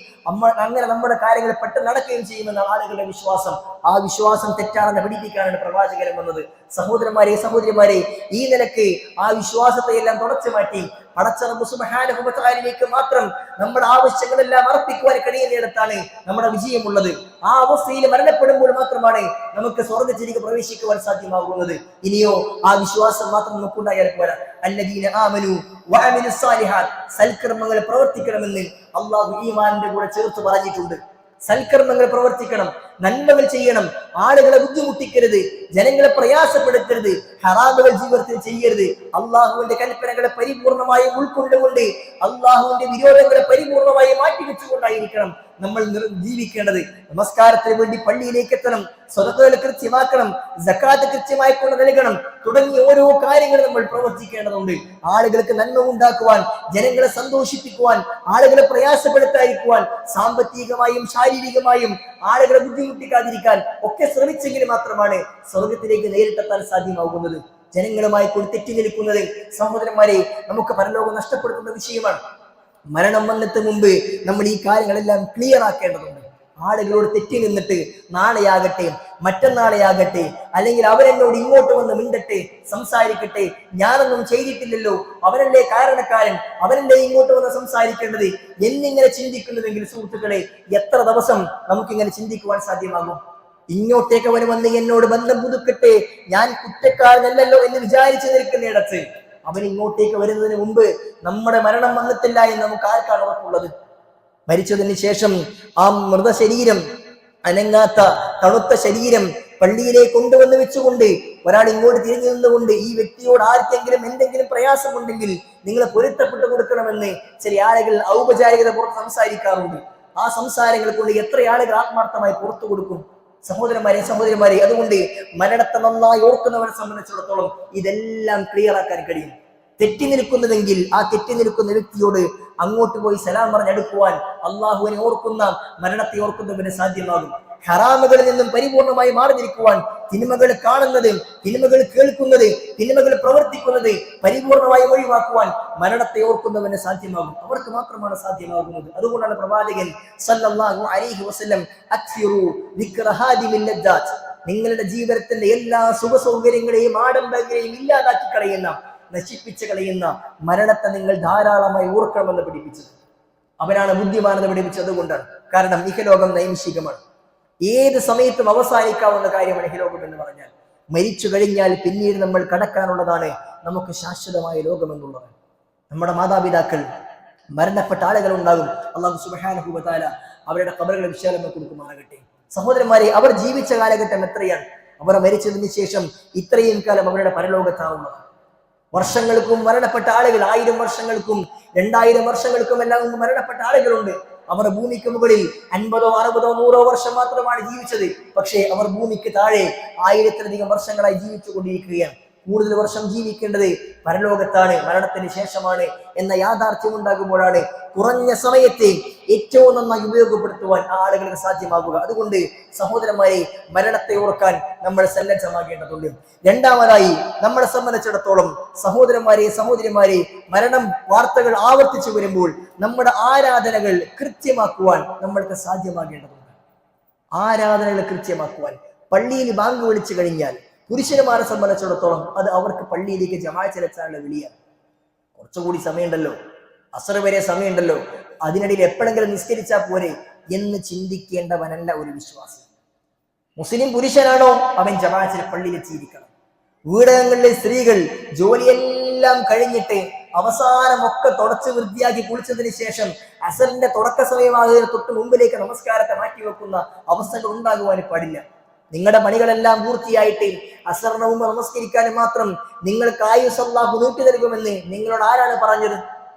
അങ്ങനെ നമ്മുടെ കാര്യങ്ങൾ പെട്ടെന്ന് നടക്കുകയും ചെയ്യുമെന്നാണ് ആളുകളുടെ വിശ്വാസം. ആ വിശ്വാസം തെറ്റാണെന്ന് പഠിപ്പിക്കാനാണ് പ്രവാചകൻ വന്നത്. സഹോദരന്മാരെ, ഈ നിലക്ക് ആ വിശ്വാസത്തെ എല്ലാം തുടച്ചു മാറ്റി പടച്ച റബ്ബ് സുബ്ഹാനഹു വ തആലയിലേക്ക് മാത്രം നമ്മുടെ ആവശ്യങ്ങളെല്ലാം അർപ്പിക്കുവാൻ കഴിയുന്നിടത്താണ് നമ്മുടെ വിജയമുള്ളത്. ആ അവസ്ഥയിൽ മരണപ്പെടുമ്പോൾ മാത്രമാണ് നമുക്ക് സ്വർഗ്ഗത്തിലേക്ക് പ്രവേശിക്കുവാൻ സാധ്യമാകുന്നത്. ഇനിയോ ആ വിശ്വാസം മാത്രം നമുക്കുണ്ടായാൽ പോരാ. അല്ലദീന ആമനു വഅമിലുസ് സാലിഹാത്ത്, സൽക്കർമ്മങ്ങൾ പ്രവർത്തിക്കണമെന്ന് അല്ലാഹു ഈമാനിന്റെ കൂടെ ചേർത്ത് പറഞ്ഞിട്ടുണ്ട്. സൽക്കർമ്മങ്ങൾ പ്രവർത്തിക്കണം, നന്മകൾ ചെയ്യണം, ആളുകളെ ബുദ്ധിമുട്ടിക്കരുത്, ജനങ്ങളെ പ്രയാസപ്പെടുത്തരുത്, ഹറാമുകൾ ജീവിതത്തിൽ ചെയ്യരുത്. അള്ളാഹുവിന്റെ കൽപ്പനകളെ പരിപൂർണമായി ഉൾക്കൊണ്ടുകൊണ്ട് അള്ളാഹുവിന്റെ വിരോധങ്ങളെ പരിപൂർണമായി മാറ്റിവെച്ചുകൊണ്ടായിരിക്കണം നമ്മൾ ജീവിക്കേണ്ടത്. നമസ്കാരത്തിന് വേണ്ടി പള്ളിയിലേക്ക് എത്തണം, സ്വതകൾ കൃത്യമാക്കണം, സക്കാത്ത് കൃത്യമായി കൊണ്ട് നൽകണം, തുടങ്ങിയ ഓരോ കാര്യങ്ങൾ നമ്മൾ പ്രവർത്തിക്കേണ്ടതുണ്ട്. ആളുകൾക്ക് നന്മ ഉണ്ടാക്കുവാൻ, ജനങ്ങളെ സന്തോഷിപ്പിക്കുവാൻ, ആളുകളെ പ്രയാസപ്പെടുത്താതിരിക്കുവാൻ, സാമ്പത്തികമായും ശാരീരികമായും ആളുകളെ ബുദ്ധിമുട്ടിക്കാതിരിക്കാൻ ഒക്കെ ശ്രമിച്ചെങ്കിൽ മാത്രമാണ് സ്വർഗത്തിലേക്ക് നേരിട്ടെത്താൻ സാധ്യമാകുന്നത്. ജനങ്ങളുമായി കൂടി തെറ്റി നിൽക്കുന്നത് സഹോദരന്മാരെ നമുക്ക് പരലോകം നഷ്ടപ്പെടുത്തുന്ന വിഷയമാണ്. മരണം വന്നിട്ട് മുമ്പ് നമ്മൾ ഈ കാര്യങ്ങളെല്ലാം ക്ലിയർ ആക്കേണ്ടതുണ്ട്. ആളുകളോട് തെറ്റി നിന്നിട്ട് നാളെയാകട്ടെ മറ്റന്നാളെയാകട്ടെ അല്ലെങ്കിൽ അവരെന്നോട് ഇങ്ങോട്ട് വന്ന് മിണ്ടട്ടെ, സംസാരിക്കട്ടെ, ഞാനൊന്നും ചെയ്തിട്ടില്ലല്ലോ, അവനല്ലേ കാരണക്കാരൻ, അവനല്ലേ ഇങ്ങോട്ട് വന്ന് സംസാരിക്കേണ്ടത് എന്നിങ്ങനെ ചിന്തിക്കുന്നുവെങ്കിൽ സുഹൃത്തുക്കളെ, എത്ര ദിവസം നമുക്കിങ്ങനെ ചിന്തിക്കുവാൻ സാധ്യമാകും? ഇങ്ങോട്ടേക്ക് അവൻ വന്ന് എന്നോട് ബന്ധം പുതുക്കട്ടെ, ഞാൻ കുറ്റക്കാരനല്ലല്ലോ എന്ന് വിചാരിച്ചു നിൽക്കുന്നിടത്ത് അവൻ ഇങ്ങോട്ടേക്ക് വരുന്നതിന് മുമ്പ് നമ്മുടെ മരണം വന്നിട്ടില്ല എന്ന് നമുക്ക് ആർക്കാണ് ഉറപ്പുള്ളത്? മരിച്ചതിന് ശേഷം ആ മൃതശരീരം, അനങ്ങാത്ത തണുത്ത ശരീരം പള്ളിയിലേക്ക് കൊണ്ടുവന്ന് വെച്ചുകൊണ്ട് ഒരാൾ ഇങ്ങോട്ട് തിരിഞ്ഞു നിന്നുകൊണ്ട് ഈ വ്യക്തിയോട് ആർക്കെങ്കിലും എന്തെങ്കിലും പ്രയാസമുണ്ടെങ്കിൽ നിങ്ങൾ പൊരുത്തപ്പെട്ടു കൊടുക്കണമെന്ന് ചില ആളുകൾ ഔപചാരികത പുറത്ത് സംസാരിക്കാറുണ്ട്. ആ സംസാരങ്ങൾ കൊണ്ട് എത്ര ആളുകൾ ആത്മാർത്ഥമായി പുറത്തു കൊടുക്കും? സഹോദരന്മാരെ, അതുകൊണ്ട് മരണത്തെ നന്നായി ഓർക്കുന്നവരെ സംബന്ധിച്ചിടത്തോളം ഇതെല്ലാം ക്ലിയർ ആക്കാൻ കഴിയും. തെറ്റി നിൽക്കുന്നതെങ്കിൽ ആ തെറ്റി നിൽക്കുന്ന വ്യക്തിയോട് അങ്ങോട്ട് പോയി സലാം പറഞ്ഞെടുക്കുവാൻ അള്ളാഹുവിനെ ഓർക്കുന്ന, മരണത്തെ ഓർക്കുന്നവന് സാധ്യമാകും. ഹറാമുകളിൽ നിന്നും പരിപൂർണമായി മാറി നിൽക്കുവാൻ, തിന്മകൾ കാണുന്നത്, തിന്മകൾ കേൾക്കുന്നത്, തിന്മകൾ പ്രവർത്തിക്കുന്നത് പരിപൂർണമായി ഒഴിവാക്കുവാൻ മരണത്തെ ഓർക്കുന്നവന് സാധ്യമാകും. അവർക്ക് മാത്രമാണ് സാധ്യമാകുന്നത്. അതുകൊണ്ടാണ് പ്രവാചകൻ സല്ലല്ലാഹു അലൈഹി വസല്ലം അക്സിറു ദിക്റ ഹാദിമിൽ ലദ്ദാത്ത്, നിങ്ങളുടെ ജീവിതത്തിന്റെ എല്ലാ സുഖ സൗകര്യങ്ങളെയും ആഡംബരങ്ങളെയും ഇല്ലാതാക്കി കളയുന്ന, നശിപ്പിച്ച് കളയുന്ന മരണത്തെ നിങ്ങൾ ധാരാളമായി ഓർക്കണമെന്ന് പഠിപ്പിച്ചത്. അവനാണ് ബുദ്ധിമാനെന്ന് പഠിപ്പിച്ചത്. കൊണ്ടാണ്. കാരണം ഇഹലോകം നൈമിഷികമാണ്, ഏത് സമയത്തും അവസാനിക്കാവുന്ന കാര്യമാണ് ഇഹലോകം എന്ന് പറഞ്ഞാൽ. മരിച്ചു കഴിഞ്ഞാൽ പിന്നീട് നമ്മൾ കടക്കാനുള്ളതാണ് നമുക്ക് ശാശ്വതമായ ലോകം എന്നുള്ളത്. നമ്മുടെ മാതാപിതാക്കൾ, മരണപ്പെട്ട ആളുകൾ ഉണ്ടാകും. അല്ലാഹു സുബ്ഹാനഹു വ തആല അവരുടെ ഖബറുകളെ വിശാലമായി കൊടുക്കുമാറാകട്ടെ. സഹോദരന്മാരെ, അവർ ജീവിച്ച കാലഘട്ടം എത്രയാണ്? അവർ മരിച്ചതിന് ശേഷം ഇത്രയും കാലം അവരുടെ പരലോകത്താവുന്നത്. വർഷങ്ങൾക്കും മരണപ്പെട്ട ആളുകൾ, 1000 വർഷങ്ങൾക്കും 2000 വർഷങ്ങൾക്കും എല്ലാം മരണപ്പെട്ട ആളുകളുണ്ട്. അവർ ഭൂമിക്ക് മുകളിൽ 50, 60, 100 വർഷം മാത്രമാണ് ജീവിച്ചത്. പക്ഷേ അവർ ഭൂമിക്ക് താഴെ 1000-ലധികം വർഷങ്ങളായി ജീവിച്ചു കൊണ്ടിരിക്കുകയാണ്. കൂടുതൽ വർഷം ജീവിക്കേണ്ടത് പരലോകത്താണ്, മരണത്തിന് ശേഷമാണ് എന്ന യാഥാർത്ഥ്യം ഉണ്ടാകുമ്പോഴാണ് കുറഞ്ഞ സമയത്തെ ഏറ്റവും നന്നായി ഉപയോഗപ്പെടുത്തുവാൻ ആ ആളുകൾക്ക് സാധ്യമാകുക. അതുകൊണ്ട് സഹോദരന്മാരെ, മരണത്തെ ഓർക്കാൻ നമ്മൾ സന്നദ്ധമാകേണ്ടതുണ്ട്. രണ്ടാമതായി, നമ്മളെ സംബന്ധിച്ചിടത്തോളം സഹോദരന്മാരെ, സഹോദരിമാരെ, മരണം വാർത്തകൾ ആവർത്തിച്ചു വരുമ്പോൾ നമ്മുടെ ആരാധനകൾ കൃത്യമാക്കുവാൻ നമ്മൾക്ക് സാധ്യമാകേണ്ടതുണ്ട്. ആരാധനകൾ കൃത്യമാക്കുവാൻ പള്ളിയിൽ ബാങ്ക് വിളിച്ചു കഴിഞ്ഞാൽ പുരുഷന്മാരെ സംബന്ധിച്ചിടത്തോളം അത് അവർക്ക് പള്ളിയിലേക്ക് ജമാഅത്തിലെത്താനുള്ള വിളിയാണ്. കുറച്ചുകൂടി സമയമുണ്ടല്ലോ, അസർ വരെ സമയമുണ്ടല്ലോ, അതിനിടയിൽ എപ്പോഴെങ്കിലും നിസ്കരിച്ചാൽ പോരെ എന്ന് ചിന്തിക്കേണ്ടവനല്ല ഒരു വിശ്വാസി. മുസ്ലിം പുരുഷനാണോ അവൻ ജമാഅത്തിൽ പള്ളിയിലെത്തിയിരിക്കണം. വീടകങ്ങളിലെ സ്ത്രീകൾ ജോലിയെല്ലാം കഴിഞ്ഞിട്ട് അവസാനമൊക്കെ തുടച്ച് വൃത്തിയാക്കി കുളിച്ചതിന് ശേഷം അസറിന്റെ തുടക്ക സമയമാകുന്നതിന് തൊട്ട് മുമ്പിലേക്ക് നമസ്കാരത്തെ മാറ്റിവെക്കുന്ന അവസ്ഥകൾ ഉണ്ടാകുവാൻ പാടില്ല. നിങ്ങളുടെ പണികളെല്ലാം പൂർത്തിയായിട്ട് അസറിന് മുമ്പ് നമസ്കരിക്കാൻ മാത്രം നിങ്ങൾക്ക് ആയുസ് അല്ലാഹു നീട്ടി നൽകുമെന്ന് നിങ്ങളോട് ആരാണ് പറഞ്ഞത്?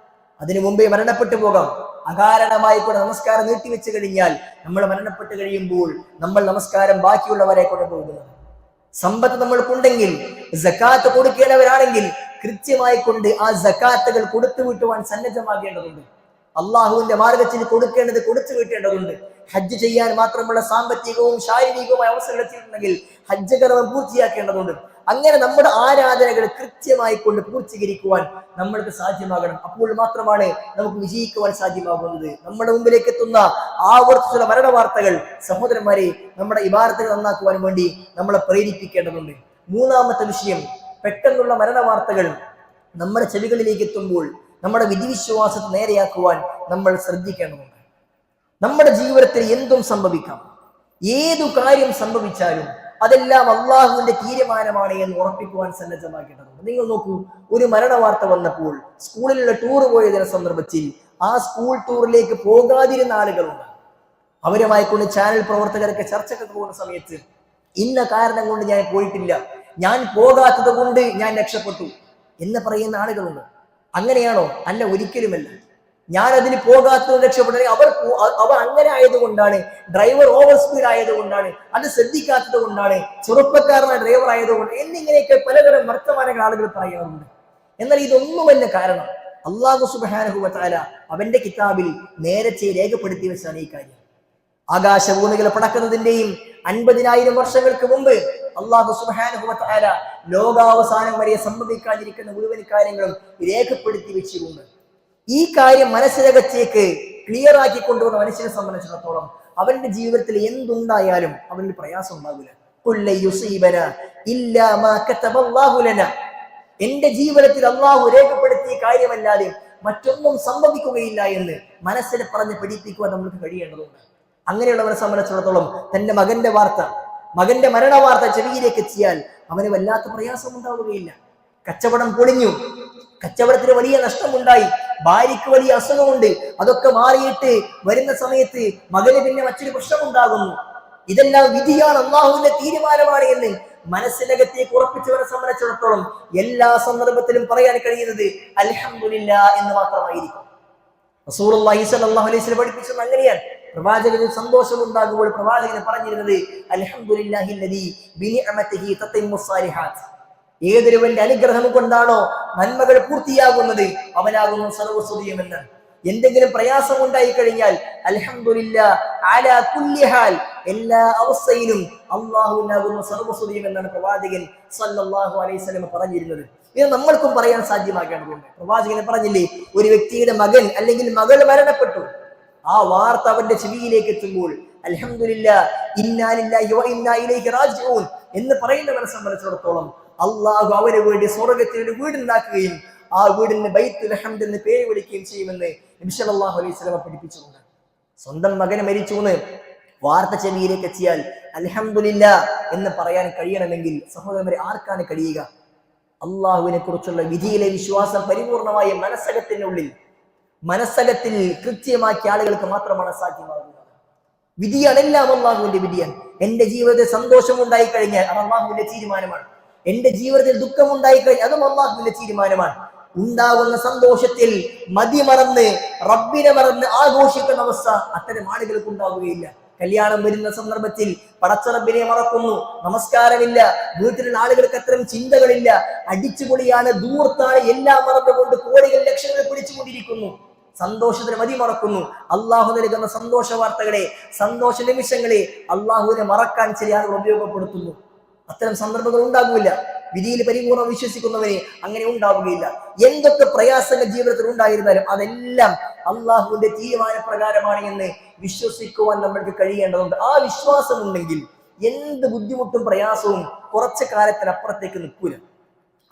അതിനു മുമ്പേ മരണപ്പെട്ടു പോകാം. അകാരണമായി കൂടെ നമസ്കാരം നീട്ടിവെച്ച് കഴിഞ്ഞാൽ നമ്മൾ മരണപ്പെട്ട് കഴിയുമ്പോൾ നമ്മൾ നമസ്കാരം ബാക്കിയുള്ളവരെ കൊണ്ടുപോകുന്നത്. സമ്പത്ത് നമ്മൾക്കുണ്ടെങ്കിൽ, സക്കാത്ത് കൊടുക്കേണ്ടവരാണെങ്കിൽ കൃത്യമായി കൊണ്ട് ആ സക്കാത്തുകൾ കൊടുത്തു വിട്ടുവാൻ സന്നദ്ധമാകേണ്ടതുണ്ട്. അള്ളാഹുവിന്റെ മാർഗത്തിൽ കൊടുക്കേണ്ടത് കൊടുത്തു വിട്ടേണ്ടതുണ്ട്. ഹജ്ജ് ചെയ്യാൻ മാത്രമുള്ള സാമ്പത്തികവും ശാരീരികവുമായ അവസരങ്ങൾ എത്തിയിട്ടുണ്ടെങ്കിൽ ഹജ്ജ് കർമ്മം പൂർത്തിയാക്കേണ്ടതുണ്ട്. അങ്ങനെ നമ്മുടെ ആരാധനകൾ കൃത്യമായി കൊണ്ട് പൂർത്തീകരിക്കുവാൻ നമ്മൾക്ക് സാധ്യമാകണം. അപ്പോൾ മാത്രമാണ് നമുക്ക് വിജയിക്കുവാൻ സാധ്യമാകുന്നത്. നമ്മുടെ മുമ്പിലേക്ക് എത്തുന്ന ആവർത്തിച്ചുള്ള മരണ വാർത്തകൾ സഹോദരന്മാരെ നമ്മുടെ ഇബാദത്തുകൾ നന്നാക്കുവാൻ വേണ്ടി നമ്മളെ പ്രേരിപ്പിക്കേണ്ടതുണ്ട്. മൂന്നാമത്തെ വിഷയം, പെട്ടെന്നുള്ള മരണ വാർത്തകൾ നമ്മുടെ ചെവികളിലേക്ക് എത്തുമ്പോൾ നമ്മുടെ വിധിവിശ്വാസത്തെ നേരെയാക്കുവാൻ നമ്മൾ ശ്രദ്ധിക്കേണ്ടതുണ്ട്. നമ്മുടെ ജീവിതത്തിൽ എന്തും സംഭവിക്കാം. ഏതു കാര്യം സംഭവിച്ചാലും അതെല്ലാം അള്ളാഹുവിന്റെ തീരുമാനമാണ് എന്ന് ഉറപ്പിക്കുവാൻ സന്നദ്ധമാക്കേണ്ടതുണ്ട്. നിങ്ങൾ നോക്കൂ, ഒരു മരണ വാർത്ത വന്നപ്പോൾ സ്കൂളിലുള്ള ടൂർ പോയതിന് സന്ദർഭത്തിൽ ആ സ്കൂൾ ടൂറിലേക്ക് പോകാതിരുന്ന ആളുകളുണ്ട്. അവരുമായി കൊണ്ട് ചാനൽ പ്രവർത്തകരൊക്കെ ചർച്ചയ്ക്ക് പോകുന്ന സമയത്ത് ഇന്ന കാരണം കൊണ്ട് ഞാൻ പോയിട്ടില്ല, ഞാൻ പോകാത്തത് കൊണ്ട് ഞാൻ രക്ഷപ്പെട്ടു എന്ന് പറയുന്ന ആളുകളുണ്ട്. അങ്ങനെയാണോ? അല്ല, ഒരിക്കലുമല്ല. ഞാൻ അതിന് പോകാത്തത് രക്ഷപ്പെട്ടത് അവർ അങ്ങനെ ആയതുകൊണ്ടാണ്, ഡ്രൈവർ ഓവർ സ്പീഡ് ആയതുകൊണ്ടാണ്, അത് ശ്രദ്ധിക്കാത്തത് കൊണ്ടാണ്, ചെറുപ്പക്കാരനായ ഡ്രൈവർ ആയതുകൊണ്ട് എന്നിങ്ങനെയൊക്കെ പലതരം വർത്തമാനങ്ങൾ ആളുകൾ പറയാറുണ്ട്. എന്നാൽ ഇതൊന്നുമല്ല കാരണം. അല്ലാഹു സുബ്ഹാനഹു വ തആല അവന്റെ കിതാബിൽ നേരത്തെ രേഖപ്പെടുത്തി വെച്ചാണ് ഈ കാര്യം. ആകാശഭൂമികൾ പടക്കുന്നതിന്റെയും 50,000 വർഷങ്ങൾക്ക് മുമ്പ് അല്ലാഹു സുബ്ഹാനഹു വ തആല ലോകാവസാനം വരെ സംഭവിക്കാതിരിക്കുന്ന മുഴുവൻ കാര്യങ്ങളും രേഖപ്പെടുത്തി വെച്ചിട്ടുണ്ട്. ഈ കാര്യം മനസ്സിനകത്തേക്ക് ക്ലിയർ ആക്കി കൊണ്ടുവന്ന മനുഷ്യനെ സംബന്ധിച്ചിടത്തോളം അവന്റെ ജീവിതത്തിൽ എന്തുണ്ടായാലും അവന് പ്രയാസം ഉണ്ടാവില്ല. എന്റെ ജീവിതത്തിൽ അള്ളാഹു രേഖപ്പെടുത്തിയ കാര്യമല്ലാതെ മറ്റൊന്നും സംഭവിക്കുകയില്ല എന്ന് മനസ്സിനെ പറഞ്ഞ് പഠിപ്പിക്കുവാൻ നമുക്ക് കഴിയേണ്ടതുണ്ട്. അങ്ങനെയുള്ളവരെ സംബന്ധിച്ചിടത്തോളം തന്റെ മകന്റെ മരണ വാർത്ത ചെവിയിലേക്ക് എത്തിയാൽ അവന് വല്ലാത്ത പ്രയാസം ഉണ്ടാവുകയില്ല. കച്ചവടം പൊളിഞ്ഞു, കച്ചവടത്തിന് വലിയ നഷ്ടമുണ്ടായി, ഭാര്യയ്ക്ക് വലിയ അസുഖമുണ്ട്, അതൊക്കെ മാറിയിട്ട് വരുന്ന സമയത്ത് മകന് പിന്നെ മറ്റൊരു പ്രശ്നമുണ്ടാകുന്നു. ഇതെല്ലാം വിധിയാണ്, അല്ലാഹുവിന്റെ തീരുമാനമാണ് എന്ന് മനസ്സിനകത്തേക്ക് ഉറപ്പിച്ചവരെ സംബന്ധിച്ചിടത്തോളം എല്ലാ സന്ദർഭത്തിലും പറയാൻ കഴിയുന്നത് അൽഹംദുലില്ലാ എന്ന് മാത്രമായിരിക്കും. റസൂലുള്ളാഹി സ്വല്ലല്ലാഹു അലൈഹി വസല്ലം പഠിപ്പിച്ചത് അങ്ങനെയാണ്. പ്രവാചകന് സന്തോഷം ഉണ്ടാകുമ്പോൾ പ്രവാചകന് പറഞ്ഞിരുന്നത് അൽഹംദുലില്ലാഹില്ലദീ ബിനിഅമതിഹി തതിമ്മുസ് സാലിഹാത്ത്. ഏതൊരുവന്റെ അനുഗ്രഹം കൊണ്ടാണോ നന്മകൾ പൂർത്തിയാകുന്നത് അവനാകുന്നു സർവ്വസ്തുതിയുമെന്ന്. എന്തെങ്കിലും പ്രയാസം ഉണ്ടായി കഴിഞ്ഞാൽ അൽഹംദുലില്ലാ അലാ കുല്ലി ഹാൽ, എല്ലാ അവസ്ഥയിലും അല്ലാഹുവിനാകുന്നു സർവ്വസ്തുതിയും എന്നാണ് പ്രവാചകൻ സല്ലല്ലാഹു അലൈഹി വസല്ലം പറഞ്ഞിരുന്നത്. ഇത് നമ്മൾക്കും പറയാൻ സാധ്യമാക്കേണ്ടതുണ്ട്. പ്രവാചകനെ പറഞ്ഞില്ലേ, ഒരു വ്യക്തിയുടെ മകൻ അല്ലെങ്കിൽ മകൾ മരണപ്പെട്ടു, ആ വാർത്ത അവന്റെ ചെവിയിലേക്ക് എത്തുമ്പോൾ അൽഹംദുലില്ലാ ഇന്നാ ലില്ലാഹി വ ഇന്നാ ഇലൈഹി റാജിഊൻ എന്ന് പറയുന്നവരെ സംബന്ധിച്ചിടത്തോളം അള്ളാഹു അവന് വേണ്ടി സ്വർഗ്ഗത്തിൽ ഒരു വീടുണ്ടാക്കുകയും ആ വീടിന് ബൈത്തുൽ ഹംദ് എന്ന് പേര് വിളിക്കുകയും ചെയ്യുമെന്ന് നബി സല്ലല്ലാഹു അലൈഹി വസല്ലം പഠിപ്പിച്ചിട്ടുണ്ട്. സ്വന്തം മകൻ മരിച്ചു എന്ന് വാർത്ത ചെവിയിലേക്ക് എത്തിയാൽ അൽഹംദുലില്ലാ എന്ന് പറയാൻ കഴിയണമെങ്കിൽ സഹോദരന്മാരെ ആർക്കാണ് കഴിയുക? അള്ളാഹുവിനെ കുറിച്ചുള്ള വിധിയിലെ വിശ്വാസം പരിപൂർണമായ മനസ്സകത്തിൽ കൃത്യമാക്കിയ ആളുകൾക്ക് മാത്രമാണ് സാധ്യമാകുന്നത്. വിധിയാണ്, എല്ലാം അള്ളാഹുവിന്റെ വിധിയാണ്. എന്റെ ജീവിതത്തിൽ സന്തോഷം ഉണ്ടായി കഴിഞ്ഞാൽ അത് അള്ളാഹുവിന്റെ തീരുമാനമാണ്. എന്റെ ജീവിതത്തിൽ ദുഃഖം ഉണ്ടായി കഴിഞ്ഞാൽ അതും അള്ളാഹുവിന്റെ തീരുമാനമാണ്. ഉണ്ടാകുന്ന സന്തോഷത്തിൽ മതിമറന്ന് റബ്ബിനെ മറന്ന് ആഘോഷിക്കുന്ന അവസ്ഥ അത്തരം ആളുകൾക്ക് ഉണ്ടാവുകയില്ല. കല്യാണം വരുന്ന സന്ദർഭത്തിൽ പടച്ചറബിനെ മറക്കുന്നു, നമസ്കാരമില്ല, വീട്ടിലുള്ള ആളുകൾക്ക് അത്തരം ചിന്തകളില്ല, അടിച്ചുപൊളിയാണ്, ദൂർത്താണ്, എല്ലാം മറന്നുകൊണ്ട് കോടികൾ ലക്ഷങ്ങൾ പിടിച്ചുകൊണ്ടിരിക്കുന്നു. സന്തോഷത്തിന് മതി മറക്കുന്നു. അള്ളാഹു നൽകുന്ന സന്തോഷ വാർത്തകളെ, സന്തോഷ നിമിഷങ്ങളെ അള്ളാഹുവിനെ മറക്കാൻ ചില ആളുകൾ ഉപയോഗപ്പെടുത്തുന്നു. അത്തരം സന്ദർഭങ്ങൾ ഉണ്ടാകില്ല. വിധിയിൽ പരിപൂർണ്ണം വിശ്വസിക്കുന്നവനെ അങ്ങനെ ഉണ്ടാവുകയില്ല. എന്തൊക്കെ പ്രയാസങ്ങൾ ജീവിതത്തിൽ ഉണ്ടായിരുന്നാലും അതെല്ലാം അള്ളാഹുവിന്റെ തീരുമാനപ്രകാരമാണ് എന്ന് വിശ്വസിക്കുവാൻ നമ്മൾക്ക് കഴിയേണ്ടതുണ്ട്. ആ വിശ്വാസം ഉണ്ടെങ്കിൽ എന്ത് ബുദ്ധിമുട്ടും പ്രയാസവും കുറച്ചു കാലത്തിനപ്പുറത്തേക്ക് നിൽക്കൂല.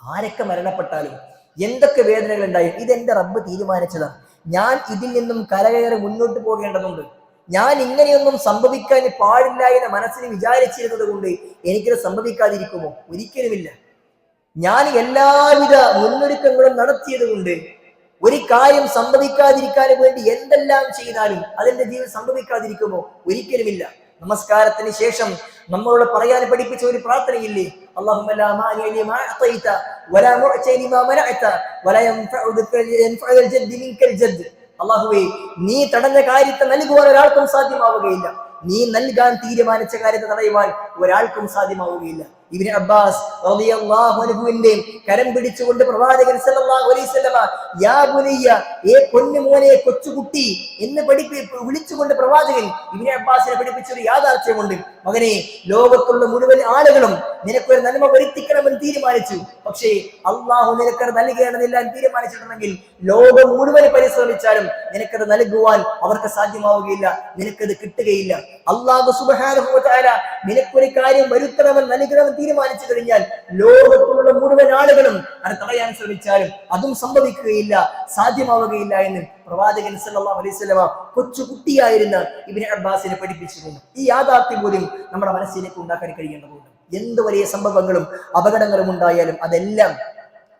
ആരൊക്കെ മരണപ്പെട്ടാലും എന്തൊക്കെ വേദനകൾ ഉണ്ടായും ഇതെന്റെ റബ്ബ് തീരുമാനിച്ചതാണ്. ഞാൻ ഇതിൽ നിന്നും കരകയറി മുന്നോട്ട് പോകേണ്ടതുണ്ട്. ഞാൻ ഇങ്ങനെയൊന്നും സംഭവിക്കാൻ പാടില്ല എന്ന് മനസ്സിൽ വിചാരിച്ചിരുന്നത് കൊണ്ട് എനിക്കിത് സംഭവിക്കാതിരിക്കുമോ? ഒരിക്കലുമില്ല. ഞാൻ എല്ലാവിധ മുന്നൊരുക്കങ്ങളും നടത്തിയത് കൊണ്ട് ഒരു കാര്യം സംഭവിക്കാതിരിക്കാൻ വേണ്ടി എന്തെല്ലാം ചെയ്താലും അതെന്റെ ജീവിതം സംഭവിക്കാതിരിക്കുമോ? ഒരിക്കലുമില്ല. നമസ്കാരത്തിന് ശേഷം നമ്മളോട് പറയാൻ പഠിപ്പിച്ച ഒരു പ്രാർത്ഥനയില്ലേ, അല്ലാഹുമ്മ ലാ മാനിഅ ലിമാ അഅതൈത വലാ മുഅ്തി ലിമാ മനഅത വലാ യൻഫഉൽ ജദ്ദി മിൻകൽ ജദ്ദ്. അല്ലാഹുവേ, നീ തടഞ്ഞ കാര്യത്തെ നൽകുവാൻ ഒരാൾക്കും സാധ്യമാവുകയില്ല, നീ നൽകാൻ തീരുമാനിച്ച കാര്യത്തെ തടയുവാൻ ഒരാൾക്കും സാധ്യമാവുകയില്ല. ഇബ്നു അബ്ബാസ് റളിയല്ലാഹു അൻഹുവിന്റെ കരം പിടിച്ചുകൊണ്ട് പ്രവാചകൻ സല്ലല്ലാഹു അലൈഹി വസല്ലമ യാ ബുനയ്യ, ഏ പൊന്നുമോനെ, കൊച്ചുകുട്ടി എന്ന് വിളിച്ചുകൊണ്ട് പ്രവാചകൻ ഇബ്നു അബ്ബാസിനെ പഠിപ്പിച്ചൊരു യാഥാർത്ഥ്യമുണ്ട്. മകനെ, ലോകത്തുള്ള മുഴുവൻ ആളുകളും നിനക്കൊരു നന്മ വരുത്തിക്കണമെന്ന് തീരുമാനിച്ചു, പക്ഷേ അള്ളാഹു നിനക്കത് നൽകേണ്ടതില്ല എന്ന് തീരുമാനിച്ചിട്ടുണ്ടെങ്കിൽ ലോകം മുഴുവൻ പരിശ്രമിച്ചാലും നിനക്കത് നൽകുവാൻ അവർക്ക് സാധ്യമാവുകയില്ല, നിനക്കത് കിട്ടുകയില്ല. അള്ളാഹു സുബ്ഹാനഹു വ തആല നിനക്കൊരു കാര്യം വരുത്തണമെന്ന് നൽകണമെന്ന് തീരുമാനിച്ചു കഴിഞ്ഞാൽ ലോകത്തുള്ള മുഴുവൻ ആളുകളും അത് തടയാൻ ശ്രമിച്ചാലും അതും സംഭവിക്കുകയില്ല, സാധ്യമാവുകയില്ല എന്ന് പ്രവാചകൻ സല്ലല്ലാഹു അലൈഹി വസല്ലമ കൊച്ചുകുട്ടിയായിരുന്ന ഇബ്നു അബ്ബാസിനെ പഠിപ്പിച്ചിട്ടുണ്ട്. ഈ യാഥാർത്ഥ്യം പോലും നമ്മുടെ മനസ്സിലേക്ക് ഉണ്ടാക്കാൻ കഴിയേണ്ടതുണ്ട്. എന്ത് വലിയ സംഭവങ്ങളും അപകടങ്ങളും ഉണ്ടായാലും അതെല്ലാം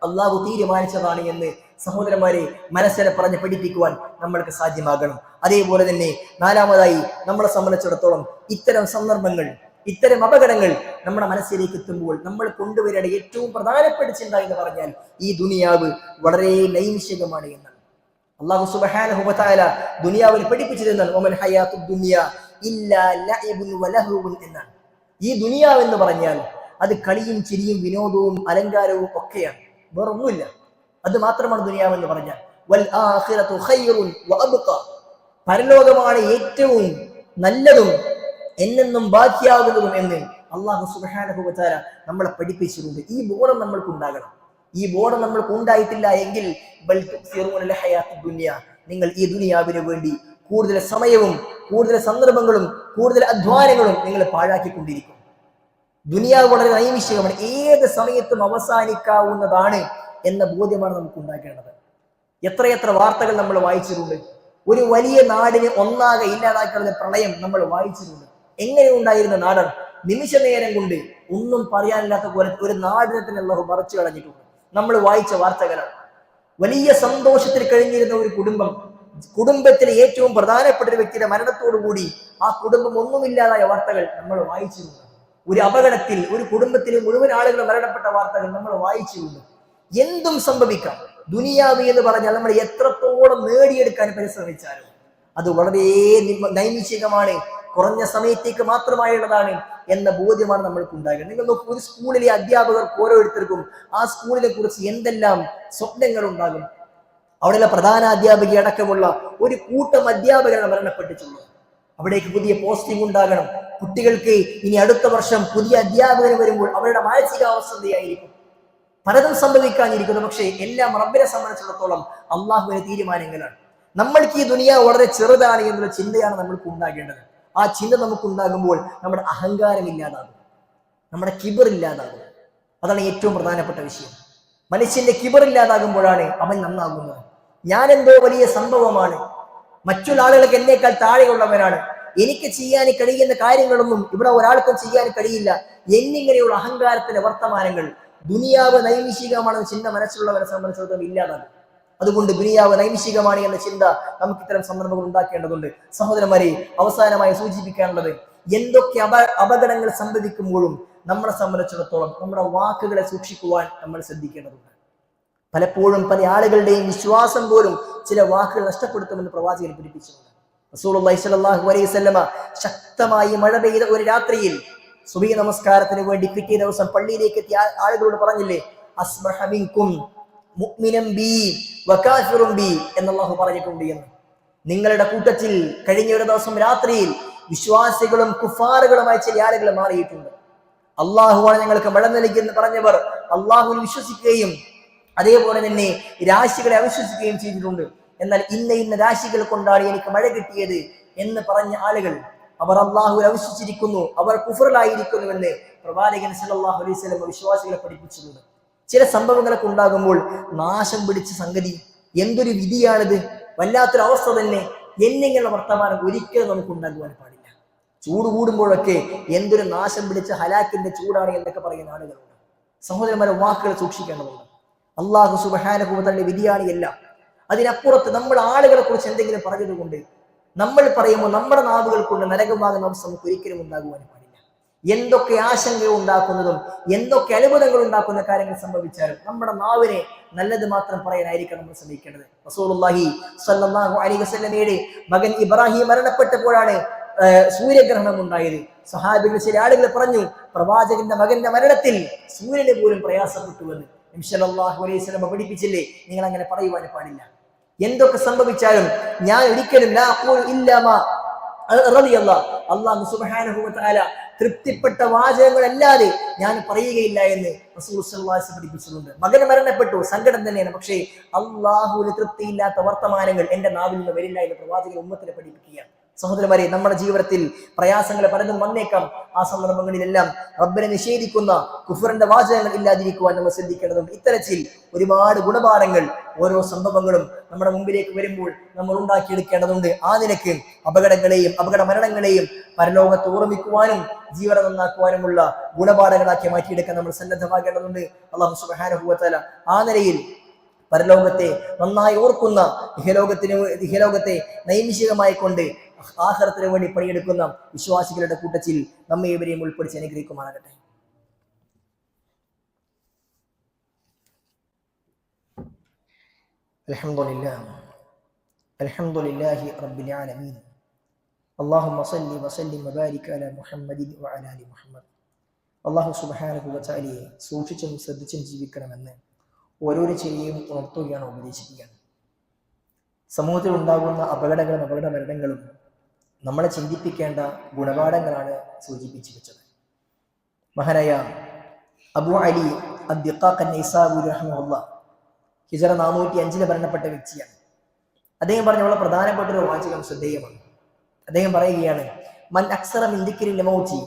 അള്ളാഹു തീരുമാനിച്ചതാണ് എന്ന് സഹോദരന്മാരെ മനസ്സിനെ പറഞ്ഞ് പഠിപ്പിക്കുവാൻ നമ്മൾക്ക് സാധ്യമാകണം. അതേപോലെ തന്നെ നാലാമതായി നമ്മളെ സംബന്ധിച്ചിടത്തോളം ഇത്തരം സന്ദർഭങ്ങൾ, ഇത്തരം അപകടങ്ങൾ നമ്മുടെ മനസ്സിലേക്ക് എത്തുമ്പോൾ നമ്മൾ കൊണ്ടുവരേണ്ട ഏറ്റവും പ്രധാനപ്പെട്ട ചിന്ത എന്ന് പറഞ്ഞാൽ ഈ ദുനിയാവ് വളരെ നൈമിഷികമാണ് എന്നാണ്. അല്ലാഹു സുബ്ഹാനഹു വ തആല ദുനിയാവിൽ പഠിപ്പിച്ചിരുന്നത് വമൽ ഹയാത്തുദ് ദുനിയ ഇല്ലാ ലഅബുൻ വ ലഹ്വുൻ എന്നാണ്. ഈ ദുനിയാവ് എന്ന് പറഞ്ഞാൽ അത് കളിയും ചിരിയും വിനോദവും അലങ്കാരവും ഒക്കെയാണ്, വേറൊന്നുമില്ല. അത് മാത്രമാണ് ദുനിയാവ് എന്ന് പറഞ്ഞാൽ. വൽ ആഖിറതു ഖൈറുൻ വ അബ്ഖ, പരലോകമാണ് ഏറ്റവും നല്ലതും എന്നെന്നും ബാക്കിയാകുന്നതും എന്ന് അല്ലാഹു സുബ്ഹാനഹു വ തആല നമ്മളെ പഠിപ്പിച്ചിട്ടുണ്ട്. ഈ ബോധം നമ്മൾക്ക് ഉണ്ടാകണം. ഈ ബോധം നമ്മൾക്ക് ഉണ്ടായിട്ടില്ല എങ്കിൽ ബൽ തുസിറൂനൽ ഹയാത്തുദ് ദുനിയ, നിങ്ങൾ ഈ ദുനിയാവിന് വേണ്ടി കൂടുതൽ സമയവും കൂടുതൽ സന്ദർഭങ്ങളും കൂടുതൽ അധ്വാനങ്ങളും നിങ്ങൾ പാഴാക്കിക്കൊണ്ടിരിക്കും. ദുനിയാവ് വളരെ നൈമിഷികമാണ്, ഏത് സമയത്തും അവസാനിക്കാവുന്നതാണ് എന്ന ബോധ്യമാണ് നമുക്ക് ഉണ്ടാക്കേണ്ടത്. എത്രയെത്ര വാർത്തകൾ നമ്മൾ വായിച്ചിട്ടുണ്ട്. ഒരു വലിയ നാടിനെ ഒന്നാകെ ഇല്ലാതാക്കുന്ന പ്രളയം നമ്മൾ വായിച്ചിട്ടുണ്ട്. എങ്ങനെ ഉണ്ടായിരുന്ന നാടാണ്, നിമിഷ നേരം കൊണ്ട് ഒന്നും പറയാനില്ലാത്ത പോലെ ഒരു നാടിനെ തന്നെ അല്ലാഹു മറച്ചു കളഞ്ഞിട്ടുണ്ട്. നമ്മൾ വായിച്ച വാർത്തകളാണ്. വലിയ സന്തോഷത്തിൽ കഴിഞ്ഞിരുന്ന ഒരു കുടുംബത്തിലെ ഏറ്റവും പ്രധാനപ്പെട്ട ഒരു വ്യക്തിയുടെ മരണത്തോടുകൂടി ആ കുടുംബം ഒന്നുമില്ലാതായ വാർത്തകൾ നമ്മൾ വായിച്ചിരുന്നു. ഒരു അപകടത്തിൽ ഒരു കുടുംബത്തിലെ മുഴുവൻ ആളുകൾ മരണപ്പെട്ട വാർത്തകൾ നമ്മൾ വായിച്ചിരുന്നു. എന്തും സംഭവിക്കാം. ദുനിയാവ് എന്ന് പറഞ്ഞാൽ നമ്മൾ എത്രത്തോളം നേടിയെടുക്കാൻ പരിശ്രമിച്ചാലും അത് വളരെ നൈമിഷികമാണ്, കുറഞ്ഞ സമയത്തേക്ക് മാത്രമായുള്ളതാണ് എന്ന ബോധ്യമാണ് നമ്മൾക്ക് ഉണ്ടാകുന്നത്. നിങ്ങൾ നോക്കൂ, ഒരു സ്കൂളിലെ അധ്യാപകർക്ക് ഓരോരുത്തർക്കും ആ സ്കൂളിനെ കുറിച്ച് എന്തെല്ലാം സ്വപ്നങ്ങൾ ഉണ്ടാകും. അവിടെയുള്ള പ്രധാന അധ്യാപിക അടക്കമുള്ള ഒരു കൂട്ടം അധ്യാപകരാണ് മരണപ്പെട്ടിട്ടുള്ളത്. അവിടേക്ക് പുതിയ പോസ്റ്റിംഗ് ഉണ്ടാകണം. കുട്ടികൾക്ക് ഇനി അടുത്ത വർഷം പുതിയ അധ്യാപകർ വരുമ്പോൾ അവരുടെ മാനസികാവസ്ഥ എന്തായിരിക്കും? പലതും സംഭവിക്കാനിരിക്കുന്നു. പക്ഷേ എല്ലാം റബ്ബിനെ സംബന്ധിച്ചിടത്തോളം അള്ളാഹുവിന്റെ തീരുമാനങ്ങളാണ്. നമ്മൾക്ക് ഈ ദുനിയാവ് വളരെ ചെറുതാണ് എന്നുള്ള ചിന്തയാണ് നമ്മൾക്ക് ഉണ്ടാകേണ്ടത്. ആ ചിന്ത നമുക്ക് ഉണ്ടാകുമ്പോൾ നമ്മുടെ അഹങ്കാരം ഇല്ലാതാകും, നമ്മുടെ കിബർ ഇല്ലാതാകും. അതാണ് ഏറ്റവും പ്രധാനപ്പെട്ട വിഷയം. മനുഷ്യന്റെ കിബർ ഇല്ലാതാകുമ്പോഴാണ് അവൻ നന്നാകുന്നത്. ഞാൻ എന്തോ വലിയ സംഭവമാണ്, മറ്റുള്ള ആളുകൾക്ക് എന്നേക്കാൾ താഴെയുള്ളവരാണ്, എനിക്ക് ചെയ്യാൻ കഴിയുന്ന കാര്യങ്ങളൊന്നും ഇവിടെ ഒരാൾക്കും ചെയ്യാൻ കഴിയില്ല എന്നിങ്ങനെയുള്ള അഹങ്കാരത്തിന്റെ വർത്തമാനങ്ങൾ ദുനിയാവ് നൈമിഷികമാണെന്ന ചിന്ത മനസ്സിലുള്ളവരെ സംബന്ധിച്ചിടത്തോളം ഇല്ലാതാകും. അതുകൊണ്ട് ദുനിയാവ് നൈമിഷികമാണ് എന്ന ചിന്ത നമുക്ക് ഇത്തരം സന്ദർഭങ്ങൾ ഉണ്ടാക്കേണ്ടതുണ്ട്. സഹോദരന്മാരെ, അവസാനമായി സൂചിപ്പിക്കാനുള്ളത്, എന്തൊക്കെ അപകടങ്ങൾ സംഭവിക്കുമ്പോഴും നമ്മളെ സംബന്ധിച്ചിടത്തോളം നമ്മുടെ വാക്കുകളെ സൂക്ഷിക്കുവാൻ നമ്മൾ ശ്രദ്ധിക്കേണ്ടതുണ്ട്. പലപ്പോഴും പല ആളുകളുടെയും വിശ്വാസം പോലും ചില വാക്കുകൾ നഷ്ടപ്പെടുത്തുമെന്ന് പ്രവാചകൻ പഠിപ്പിച്ചിട്ടുണ്ട്. റസൂലുള്ളാഹി സ്വല്ലല്ലാഹു അലൈഹി വസല്ലമ ശക്തമായി മഴ പെയ്ത ഒരു രാത്രിയിൽ സുബഹി നമസ്കാരത്തിന് വേണ്ടി പിറ്റേ ദിവസം പള്ളിയിലേക്ക് എത്തിയ ആളുകളോട് പറഞ്ഞില്ലേ, അസ്ബഹ മിൻകും മുഅ്മിനൻ ബി വകാഫിറുൻ ബി എന്ന് അല്ലാഹു പറഞ്ഞിട്ടുണ്ട് എന്ന്. നിങ്ങളുടെ കൂട്ടത്തിൽ കഴിഞ്ഞ ഒരു ദിവസം രാത്രിയിൽ വിശ്വാസികളും കുഫാറുകളുമായി ചില ആളുകൾ മാറിയിട്ടുണ്ട്. അള്ളാഹുവാണ് ഞങ്ങൾക്ക് മഴ നൽകിയെന്ന് പറഞ്ഞവർ അള്ളാഹുവിൽ വിശ്വസിക്കുകയും അതേപോലെ തന്നെ രാശികളെ അവിശ്വസിക്കുകയും ചെയ്തിട്ടുണ്ട്. എന്നാൽ ഇന്ന രാശികൾ കൊണ്ടാണ് എനിക്ക് മഴ കിട്ടിയത് എന്ന് പറഞ്ഞ ആളുകൾ അവർ അള്ളാഹുവിൽ അവിശ്വസിച്ചിരിക്കുന്നു, അവർ കുഫറിലായിരിക്കുന്നുവെന്ന് പ്രവാചകൻ സല്ലല്ലാഹു അലൈഹി വസല്ലം വിശ്വാസികളെ പഠിപ്പിച്ചിട്ടുണ്ട്. ചില സംഭവങ്ങളൊക്കെ ഉണ്ടാകുമ്പോൾ നാശം പിടിച്ച സംഗതി, എന്തൊരു വിധിയാണിത്, വല്ലാത്തൊരു അവസ്ഥ തന്നെ എന്നിങ്ങനെയുള്ള വർത്തമാനം ഒരിക്കലും നമുക്ക് ഉണ്ടാകുവാൻ പാടില്ല. ചൂട് കൂടുമ്പോഴൊക്കെ എന്തൊരു നാശം പിടിച്ച ഹലാക്കിന്റെ ചൂടാണ് എന്നൊക്കെ പറയുന്ന ആളുകളുണ്ട്. സഹോദരന്മാരെ, വാക്കുകൾ സൂക്ഷിക്കേണ്ടതുണ്ട്. അള്ളാഹു സുബ്ഹാനഹു വ തആല വിധിയാണ് എല്ലാം. അതിനപ്പുറത്ത് നമ്മൾ ആളുകളെ കുറിച്ച് എന്തെങ്കിലും പറഞ്ഞതുകൊണ്ട് നമ്മൾ പറയുമ്പോൾ നമ്മുടെ നാവുകൾ കൊണ്ട് നരകമാകുന്ന അവസ്ഥ നമുക്ക് ഒരിക്കലും ഉണ്ടാകുവാൻ പാടില്ല. എന്തൊക്കെ ആശങ്ക ഉണ്ടാക്കുന്നതും എന്തൊക്കെ അത്ഭുതങ്ങൾ ഉണ്ടാക്കുന്ന കാര്യങ്ങൾ സംഭവിച്ചാലും നമ്മുടെ നാവിനെ നല്ലത് മാത്രം പറയാനായിരിക്കും നമ്മൾ ശ്രമിക്കേണ്ടത്. റസൂലുള്ളാഹി സ്വല്ലല്ലാഹു അലൈഹി വസല്ലമയുടെ മകൻ ഇബ്രാഹിം മരണപ്പെട്ടപ്പോഴാണ് സൂര്യഗ്രഹണം ഉണ്ടായത്. സഹാബികൾ ചില ആളുകൾ പറഞ്ഞു, പ്രവാചകന്റെ മകന്റെ മരണത്തിൽ സൂര്യന് പോലും പ്രയാസപ്പെട്ടുവെന്ന്. നബി സല്ലല്ലാഹു അലൈഹി വസല്ലം പഠിപ്പിച്ചില്ലേ, നിങ്ങൾ അങ്ങനെ പറയുവാൻ പാടില്ല. എന്തൊക്കെ സംഭവിച്ചാലും ഞാൻ ഒരിക്കലും അല്ലാഹു സുബ്ഹാനഹു വ തആല തൃപ്തിപ്പെട്ട വാചകങ്ങളല്ലാതെ ഞാൻ പറയുകയില്ല എന്ന് റസൂൽ സല്ലല്ലാഹു അലൈഹി വസല്ലം പഠിപ്പിച്ചിട്ടുണ്ട്. മകൻ മരണപ്പെട്ടു, സങ്കടം തന്നെയാണ്, പക്ഷേ അള്ളാഹുവിന് തൃപ്തിയില്ലാത്ത വർത്തമാനങ്ങൾ എന്റെ നാവിൽ നിന്ന് വരില്ല എന്ന് പ്രവാചകൻ ഉമ്മത്തിനെ പഠിപ്പിക്കുകയാണ്. സഹോദരന്മാരെ, നമ്മുടെ ജീവിതത്തിൽ പ്രയാസങ്ങൾ പലതും വന്നേക്കാം. ആ സന്ദർഭങ്ങളിലെല്ലാം റബ്ബിനെ നിഷേധിക്കുന്ന കുഫറിന്റെ വാചകങ്ങൾ ഇല്ലാതിരിക്കുവാൻ നമ്മൾ ശ്രദ്ധിക്കേണ്ടതുണ്ട്. ഇത്തരത്തിൽ ഒരുപാട് ഗുണപാഠങ്ങൾ ഓരോ സംഭവങ്ങളും നമ്മുടെ മുമ്പിലേക്ക് വരുമ്പോൾ നമ്മൾ ഉണ്ടാക്കിയെടുക്കേണ്ടതുണ്ട്. ആ നിലയ്ക്ക് അപകടങ്ങളെയും അപകട മരണങ്ങളെയും പരലോകത്ത് ഓർമ്മിക്കുവാനും ജീവനം നന്നാക്കുവാനുമുള്ള ഗുണപാഠങ്ങളാക്കി മാറ്റിയെടുക്കാൻ നമ്മൾ സന്നദ്ധമാകേണ്ടതുണ്ട്. അല്ലാഹു സുബ്ഹാനഹു വ തആല ആ നിലയിൽ പരലോകത്തെ നന്നായി ഓർക്കുന്ന ഇഹലോകത്തെ നൈമിഷികമായി കൊണ്ട് ആഖിറത്തിന് വേണ്ടി പണിയെടുക്കുന്ന വിശ്വാസികളുടെ കൂട്ടത്തിൽ നമ്മെ ഇവരെയും ഉൾപ്പെടുത്തി അനുഗ്രഹിക്കുമാറാകട്ടെ. അൽഹംദുലില്ലാഹി റബ്ബിൽ ആലമീൻ. അല്ലാഹുമ്മ സ്വല്ലി വസല്ലിം വബാരിക് അലാ മുഹമ്മദിൻ വഅലാ ആലി മുഹമ്മദ്. അല്ലാഹു സുബ്ഹാനഹു വ തആലയെ സൂക്ഷിച്ചും ശ്രദ്ധിച്ചും ജീവിക്കണമെന്ന് ഓരോരു ചെറിയും ഉണർത്തുകയാണ്, ഉപദേശിക്കുകയാണ്. സമൂഹത്തിൽ ഉണ്ടാകുന്ന അപകടങ്ങളും അപകട മരണങ്ങളും നമ്മളെ ചിന്തിപ്പിക്കേണ്ട ഗുണപാഠങ്ങളാണ് സൂചിപ്പിച്ചു വെച്ചത്. മഹാനായ അബൂ അലി അദ്ദിഖാഖ് അൻ-നൈസാബൂരി റഹിമഹുല്ലാഹ് ഹിജ്റ 405 മരണപ്പെട്ട വ്യക്തിയാണ്. അദ്ദേഹം പറഞ്ഞ വളരെ പ്രധാനപ്പെട്ട ഒരു വാചകം ശ്രദ്ധേയമാണ്. അദ്ദേഹം പറയുകയാണ്, മൻ അക്സറ മിൻ ദിക്രിൽ മൗതി,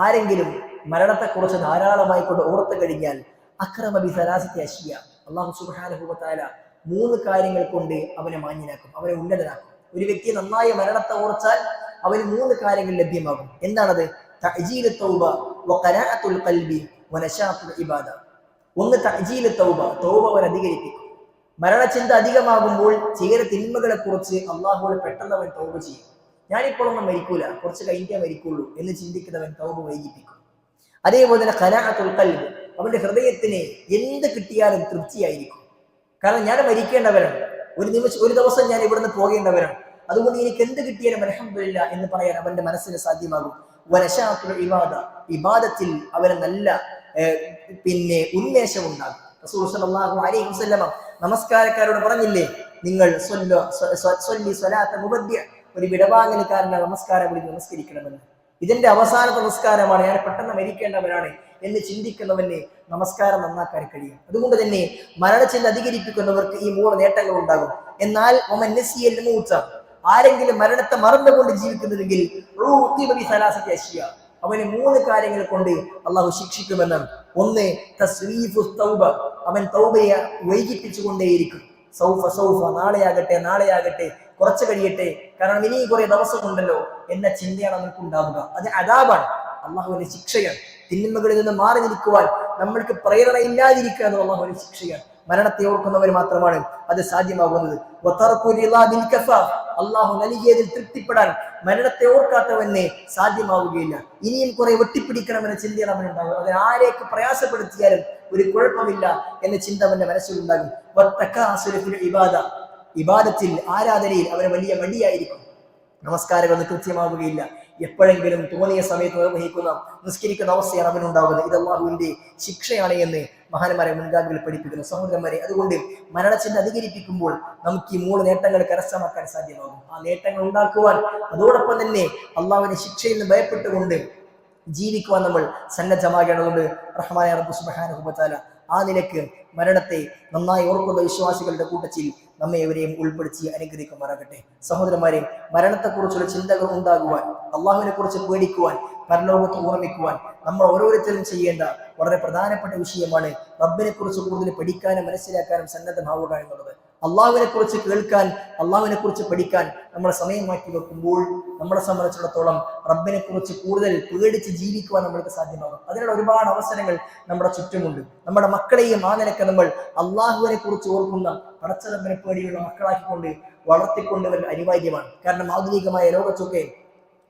ആരെങ്കിലും മരണത്തെക്കുറിച്ച് ധാരാളമായി കൊണ്ട് ഓർത്തു കഴിഞ്ഞാൽ അക്രമ ബി സലാസത്തി അശ്യ, അല്ലാഹു സുബ്ഹാനഹു വ തആല 3 കാര്യങ്ങൾ കൊണ്ട് അവനെ മാന്യനാക്കും, അവനെ ഉന്നതനാക്കും. ഒരു വ്യക്തി നന്നായി മരണത്തെ ഓർച്ചാൽ അവന് 3 കാര്യങ്ങൾ ലഭ്യമാകും. എന്താണത്? തഅജീലു തൗബ വ ഖനാഅത്തുൽ ഖൽബി വ നശാത്തുൽ ഇബാദ. ഒന്ന് തഅജീലു തൗബ, തൗബ അവൻ അധികരിപ്പിക്കും. മരണചിന്ത അധികമാകുമ്പോൾ ചെയ്ത തിന്മകളെ കുറിച്ച് അള്ളാഹുവോട് പെട്ടെന്ന് അവൻ തൗബ ചെയ്യും. ഞാനിപ്പോഴൊന്നും മരിക്കൂല, കുറച്ച് കഴിഞ്ഞേ മരിക്കുള്ളൂ എന്ന് ചിന്തിക്കുന്നവൻ തൗബ വൈകിപ്പിക്കും. അതേപോലെ തന്നെ ഖനാഅത്തുൽ ഖൽബ്, അവന്റെ ഹൃദയത്തിന് എന്ത് കിട്ടിയാലും തൃപ്തിയായിരിക്കും. കാരണം ഞാൻ മരിക്കേണ്ടവരാണ്, ഒരു ദിവസം ഞാൻ ഇവിടുന്ന് പോകേണ്ടവരാണ്, അതുകൊണ്ട് എനിക്ക് എന്ത് കിട്ടിയാലും അൽഹംദുലില്ലാ എന്ന് പറയാൻ അവന്റെ മനസ്സിന് സാധ്യമാകും. വനശാത്തുൽ ഇബാദ, ഇബാദത്തിൽ അവന് നല്ല ഉന്മേഷം ഉണ്ടാകും. റസൂൽ സല്ലല്ലാഹു അലൈഹി വസല്ലം നമസ്കാരക്കാരോട് പറഞ്ഞില്ലേ, നിങ്ങൾ ഒരു വിടവാങ്ങലുകാരന്റെ നമസ്കാരം വിളിച്ച് നമസ്കരിക്കണമെന്ന്. ഇതിന്റെ അവസാനത്തെ നമസ്കാരമാണ്, ഞാൻ പെട്ടെന്ന് മരിക്കേണ്ടവരാണ് എന്ന് ചിന്തിക്കുന്നവന് നമസ്കാരം നന്നാക്കാൻ കഴിയും. അതുകൊണ്ട് തന്നെ മരണചിന്ത അധികരിപ്പിക്കുന്നവർക്ക് ഈ 3 നേട്ടങ്ങൾ ഉണ്ടാകും. എന്നാൽ ആരെങ്കിലും മരണത്തെ മറന്നുകൊണ്ട് ജീവിക്കുന്നുവെങ്കിൽ അവന് 3 കാര്യങ്ങൾ കൊണ്ട് അള്ളാഹു ശിക്ഷിക്കുമെന്ന്. ഒന്ന്, അവൻ തൗബയെ വൈകിപ്പിച്ചുകൊണ്ടേയിരിക്കും. സൗഫ നാളെയാകട്ടെ കുറച്ച് കഴിയട്ടെ, കാരണം ഇനി കുറെ ദിവസമുണ്ടല്ലോ എന്ന ചിന്തയാണ് നമുക്ക് ഉണ്ടാവുക. അത് അദാബാണ്, അള്ളാഹുവിന്റെ ശിക്ഷയാണ്. തിന്മകളിൽ നിന്ന് മാറി നിൽക്കുവാൻ നമ്മൾക്ക് പ്രേരണയില്ലാതിരിക്കുക എന്നത് അള്ളാഹുവിന്റെ ശിക്ഷയാണ്. മരണത്തെ ഓർക്കുന്നവർ മാത്രമാണ് അത് സാധ്യമാകുന്നത്. അള്ളാഹു നൽകിയതിൽ തൃപ്തിപ്പെടാൻ മരണത്തെ ഓർക്കാത്തവനെ സാധ്യമാവുകയില്ല. ഇനിയും കുറെ വെട്ടിപ്പിടിക്കണമെന്ന ചിന്തയാണ് അവനുണ്ടാകും. അതിന് ആരേക്ക് പ്രയാസപ്പെടുത്തിയാലും ഒരു കുഴപ്പമില്ല എന്ന ചിന്ത അവന്റെ മനസ്സിലുണ്ടാകും. ഇബാദത്തിൽ, ആരാധനയിൽ അവന് വലിയ മടിയായിരിക്കും. നമസ്കാരങ്ങൾ കൃത്യമാവുകയില്ല. എപ്പോഴെങ്കിലും തോന്നിയ സമയത്ത് നിർവഹിക്കുന്ന നിസ്കരിക്കുന്ന അവസ്ഥയാണ് അവനുണ്ടാവുന്നത്. ഇത് അള്ളാഹുവിന്റെ ശിക്ഷയാണ് എന്ന് മഹാന്മാരെ മുൻഗാമികൾ പഠിപ്പിക്കുന്നു. സഹോദരന്മാരെ, അതുകൊണ്ട് മരണചിന്ത അധികരിപ്പിക്കുമ്പോൾ നമുക്ക് ഈ 3 നേട്ടങ്ങൾ കരസ്ഥമാക്കാൻ സാധ്യമാകും. ആ നേട്ടങ്ങൾ ഉണ്ടാക്കുവാൻ, അതോടൊപ്പം തന്നെ അള്ളാഹുവിന്റെ ശിക്ഷയിൽ നിന്ന് ഭയപ്പെട്ടുകൊണ്ട് ജീവിക്കുവാൻ നമ്മൾ സന്നദ്ധമാകേണ്ടതുണ്ട്. റഹ്മാനായ റബ്ബ് സുബ്ഹാനഹു വ തആല ആ നിലക്ക് മരണത്തെ നന്നായി ഓർക്കുന്ന വിശ്വാസികളുടെ കൂട്ടത്തിൽ നമ്മെ ഇവരെയും ഉൾപ്പെടുത്തി അനുഗ്രഹിക്കുമാറാകട്ടെ. സഹോദരന്മാരെ, മരണത്തെക്കുറിച്ചുള്ള ചിന്തകൾ ഉണ്ടാകുവാൻ, അള്ളാഹുവിനെ കുറിച്ച് പേടിക്കുവാൻ, പരലോകത്ത് ഓർമ്മിക്കുവാൻ നമ്മൾ ഓരോരുത്തരും ചെയ്യേണ്ട വളരെ പ്രധാനപ്പെട്ട വിഷയമാണ് റബ്ബിനെ കുറിച്ച് കൂടുതൽ പഠിക്കാനും മനസ്സിലാക്കാനും സന്നദ്ധമാവുക എന്നുള്ളത്. അള്ളാഹുവിനെ കുറിച്ച് കേൾക്കാൻ, അള്ളാഹുവിനെ കുറിച്ച് പഠിക്കാൻ നമ്മൾ സമയം മാറ്റി വെക്കുമ്പോൾ നമ്മളെ സംബന്ധിച്ചിടത്തോളം റബ്ബിനെ കുറിച്ച് കൂടുതൽ പേടിച്ച് ജീവിക്കുവാൻ നമ്മൾക്ക് സാധ്യമാകും. അതിനുള്ള ഒരുപാട് അവസരങ്ങൾ നമ്മുടെ ചുറ്റുമുണ്ട്. നമ്മുടെ മക്കളെയും ആ നിലക്ക് നമ്മൾ അള്ളാഹുവിനെ കുറിച്ച് ഓർക്കുന്ന, പടച്ച റബ്ബിനെ പേടിയുള്ള മക്കളാക്കിക്കൊണ്ട് വളർത്തിക്കൊണ്ടുവരൽ അനിവാര്യമാണ്. കാരണം ആധുനികമായ ലോകത്തൊക്കെ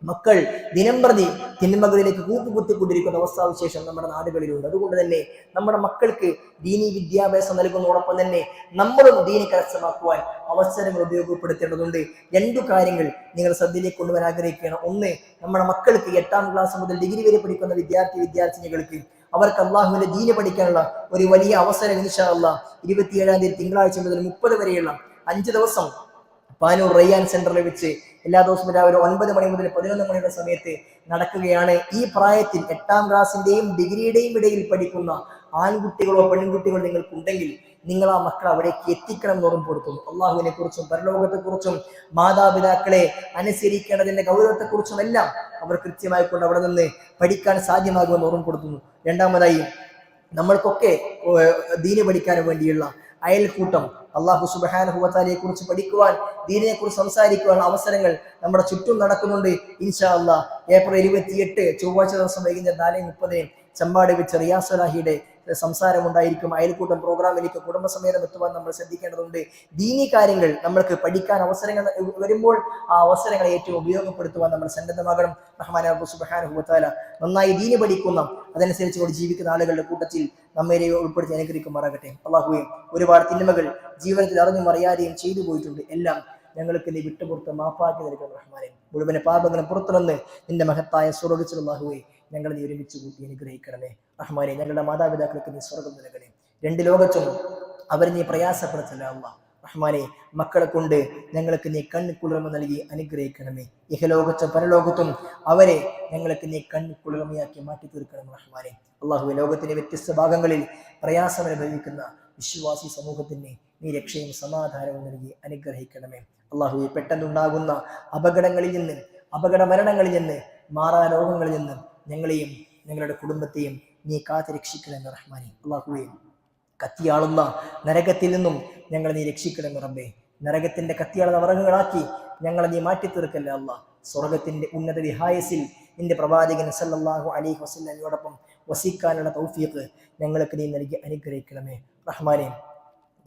മക്കൾ ദിനം പ്രതി തിന്മകളിലേക്ക് കൂപ്പുകുത്തിക്കൊണ്ടിരിക്കുന്ന അവസ്ഥാവിശേഷം നമ്മുടെ നാടുകളിലുണ്ട്. അതുകൊണ്ട് തന്നെ നമ്മുടെ മക്കൾക്ക് ദീനി വിദ്യാഭ്യാസം നൽകുന്നതോടൊപ്പം തന്നെ നമ്മളും ദീനി കരസ്ഥമാക്കുവാൻ അവസരങ്ങൾ ഉപയോഗപ്പെടുത്തേണ്ടതുണ്ട്. 2 കാര്യങ്ങൾ നിങ്ങൾ ശ്രദ്ധയിലേക്ക് കൊണ്ടുവരാൻ ആഗ്രഹിക്കുകയാണ്. ഒന്ന്, നമ്മുടെ മക്കൾക്ക് 8ാം ക്ലാസ് മുതൽ ഡിഗ്രി വരെ പഠിക്കുന്ന വിദ്യാർത്ഥിനികൾക്ക് അവർക്ക് അള്ളാഹുവിന്റെ ദീന് പഠിക്കാനുള്ള ഒരു വലിയ അവസരം ഇൻഷാ അല്ലാഹ് 27-ാം തീയതി തിങ്കളാഴ്ച മുതൽ 30 വരെയുള്ള 5 ദിവസം പാനൂർ റയ്യാൻ സെന്ററിൽ വെച്ച് എല്ലാ ദിവസവും രാവിലെ 9 മണി മുതൽ 11 മണിയുടെ സമയത്ത് നടക്കുകയാണ്. ഈ പ്രായത്തിൽ 8ാം ക്ലാസിന്റെയും ഡിഗ്രിയുടെയും ഇടയിൽ പഠിക്കുന്ന ആൺകുട്ടികളോ പെൺകുട്ടികളോ നിങ്ങൾക്കുണ്ടെങ്കിൽ നിങ്ങൾ ആ മക്കളെ അവിടേക്ക് എത്തിക്കണം എന്ന് ഓർമ്മപ്പെടുത്തുന്നു. അള്ളാഹുവിനെ കുറിച്ചും പരലോകത്തെക്കുറിച്ചും മാതാപിതാക്കളെ അനുസരിക്കേണ്ടതിന്റെ ഗൗരവത്തെക്കുറിച്ചും എല്ലാം അവർ കൃത്യമായിക്കൊണ്ട് അവിടെ നിന്ന് പഠിക്കാൻ സാധ്യമാകുമെന്ന് ഓർമ്മപ്പെടുത്തുന്നു. രണ്ടാമതായി, നമ്മൾക്കൊക്കെ ദീന് പഠിക്കാൻ വേണ്ടിയുള്ള അയൽക്കൂട്ടം, അള്ളാഹു സുബ്ഹാനഹു വ തആലയെ കുറിച്ച് പഠിക്കുവാൻ, ദീനിനെ കുറിച്ച് സംസാരിക്കുവാൻ അവസരങ്ങൾ നമ്മുടെ ചുറ്റും നടക്കുന്നുണ്ട്. ഇൻഷാ അല്ലാഹ് ഏപ്രിൽ 28 ചൊവ്വാഴ്ച ദിവസം വൈകുന്നേരം 4:30 ചമ്പാട് വെച്ച് റിയാസ് സലാഹിയുടെ സംസാരം ഉണ്ടായിരിക്കും. അയൽക്കൂട്ടം പ്രോഗ്രാമിലേക്ക് കുടുംബസമേതം എത്തുവാൻ നമ്മൾ ശ്രദ്ധിക്കേണ്ടതുണ്ട്. ദീനി കാര്യങ്ങൾ നമ്മൾക്ക് പഠിക്കാൻ അവസരങ്ങൾ വരുമ്പോൾ ആ അവസരങ്ങളെ ഏറ്റവും ഉപയോഗപ്പെടുത്തുവാൻ നമ്മൾ സന്നദ്ധമാകണം. റഹ്മാനായ റബ്ബ് സുബ്ഹാനഹു വ തആല നന്നായി ദീനി പഠിക്കുന്ന, അതനുസരിച്ച് ജീവിക്കുന്ന ആളുകളുടെ കൂട്ടത്തിൽ നമ്മെ ഉൾപ്പെടുത്തി അനുഗ്രഹിക്കുമാറാകട്ടെ. അള്ളാഹുവേ, ഒരുപാട് തിന്മകൾ ജീവിതത്തിൽ അറിഞ്ഞും അറിയാതെയും ചെയ്തു പോയിട്ടുണ്ട്. എല്ലാം ഞങ്ങൾക്ക് നീ വിട്ടുപുറത്ത് മാപ്പാക്കി നൽകുന്ന റഹ്മാനെ, മുഴുവൻ പാപങ്ങളും പുറത്തുനിന്ന് നിന്റെ മഹത്തായ സ്വർഗ്ഗത്തിൽ അല്ലാഹുവേ ഞങ്ങൾ നീ ഒരുമിച്ച് കൂട്ടി അനുഗ്രഹിക്കണമേ. റഹ്മാനെ, ഞങ്ങളുടെ മാതാപിതാക്കൾക്ക് നീ സ്വർഗ്ഗം നൽകണേ. 2 ലോകത്തും അവർ നീ പ്രയാസപ്പെടുത്തല്ല അല്ലാഹ്. റഹ്മാനെ, മക്കളെ കൊണ്ട് ഞങ്ങൾക്ക് നീ കണ്ണിക്കുളിർമ നൽകി അനുഗ്രഹിക്കണമേ. ഇഹലോകത്തും പരലോകത്തും അവരെ ഞങ്ങൾക്ക് നീ കണ്ണിക്കുളിർമയാക്കി മാറ്റി തീർക്കണം റഹ്മാനെ. അള്ളാഹുവേ, ലോകത്തിന്റെ വ്യത്യസ്ത ഭാഗങ്ങളിൽ പ്രയാസം അനുഭവിക്കുന്ന വിശ്വാസി സമൂഹത്തിന് നീ രക്ഷയും സമാധാനവും നൽകി അനുഗ്രഹിക്കണമേ. അള്ളാഹുവേ, പെട്ടെന്നുണ്ടാകുന്ന അപകടങ്ങളിൽ നിന്ന്, അപകട മരണങ്ങളിൽ നിന്ന്, മാറാ രോഗങ്ങളിൽ നിന്ന് ഞങ്ങളെയും ഞങ്ങളുടെ കുടുംബത്തെയും നീ കാത്ത് രക്ഷിക്കണമെന്ന് റഹ്മാനെ. അള്ളാഹുവേ, കത്തിയാളുന്ന നരകത്തിൽ നിന്നും ഞങ്ങളെ നീ രക്ഷിക്കണമെന്ന് റബ്ബേ. നരകത്തിന്റെ കത്തിയാളുന്ന വിറകുകളാക്കി ഞങ്ങളെ നീ മാറ്റിത്തീർക്കല്ലേ അള്ളാഹ്. സ്വർഗത്തിന്റെ ഉന്നത വിഹായസിൽ നിന്റെ പ്രവാചകൻ സല്ലല്ലാഹു അലൈഹി വസല്ലമയോടൊപ്പം വസിക്കാനുള്ള തൗഫീഖ് ഞങ്ങൾക്ക് നീ നൽകി അനുഗ്രഹിക്കണമേ റഹ്മാനെ.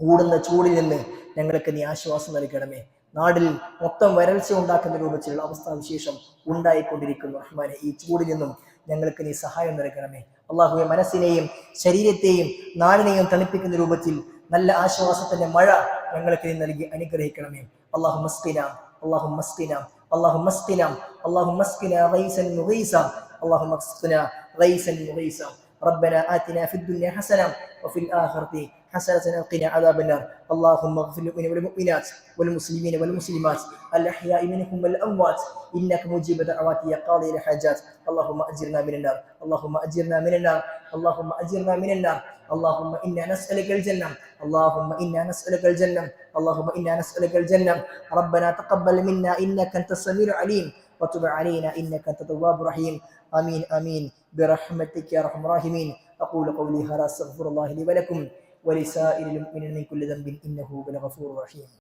കൂടുന്ന ചൂടിൽ നിന്ന് ഞങ്ങൾക്ക് നീ ആശ്വാസം നൽകണമേ. നാടിൽ മൊത്തം വരൾച്ച ഉണ്ടാക്കുന്ന രൂപത്തിലുള്ള അവസ്ഥാവിശേഷം ഉണ്ടായിക്കൊണ്ടിരിക്കുന്നു റഹ്മാനെ. ഈ ചൂടിൽ നിന്നും ഞങ്ങൾക്ക് നീ സഹായം നൽകണമേ. അള്ളാഹുവെ, മനസ്സിനെയും ശരീരത്തെയും നാടിനെയും തണുപ്പിക്കുന്ന രൂപത്തിൽ നല്ല ആശ്വാസത്തിന്റെ മഴ ഞങ്ങൾക്ക് നീ നൽകി അനുഗ്രഹിക്കണമേ. اللهم اسقنا اللهم اسقنا اللهم اسقنا اللهم اسقنا غيثا مغيثا اللهم اسقنا غيثا مغيثا ربنا آتنا في الدنيا حسنة وفي الآخرة حسنة وقنا عذاب النار. اللهم اغفر للمؤمنين والمؤمنات والمسلمين والمسلمات الأحياء منهم والأموات إنك مجيب دعوات يا قاضي الحاجات. اللهم أجرنا من النار، اللهم أجرنا من النار، اللهم أجرنا من النار. اللهم إنا نسألك الجنة، اللهم إنا نسألك الجنة، اللهم إنا نسألك الجنة. ربنا تقبل منا إنك أنت السميع العليم وتب علينا إنك أنت التواب الرحيم. آمين آمين برحمتك يا أرحم الراحمين. أقول قولي هذا أستغفر الله لي ولكم ولسائر المؤمنين من كل ذنب إنه هو الغفور الرحيم.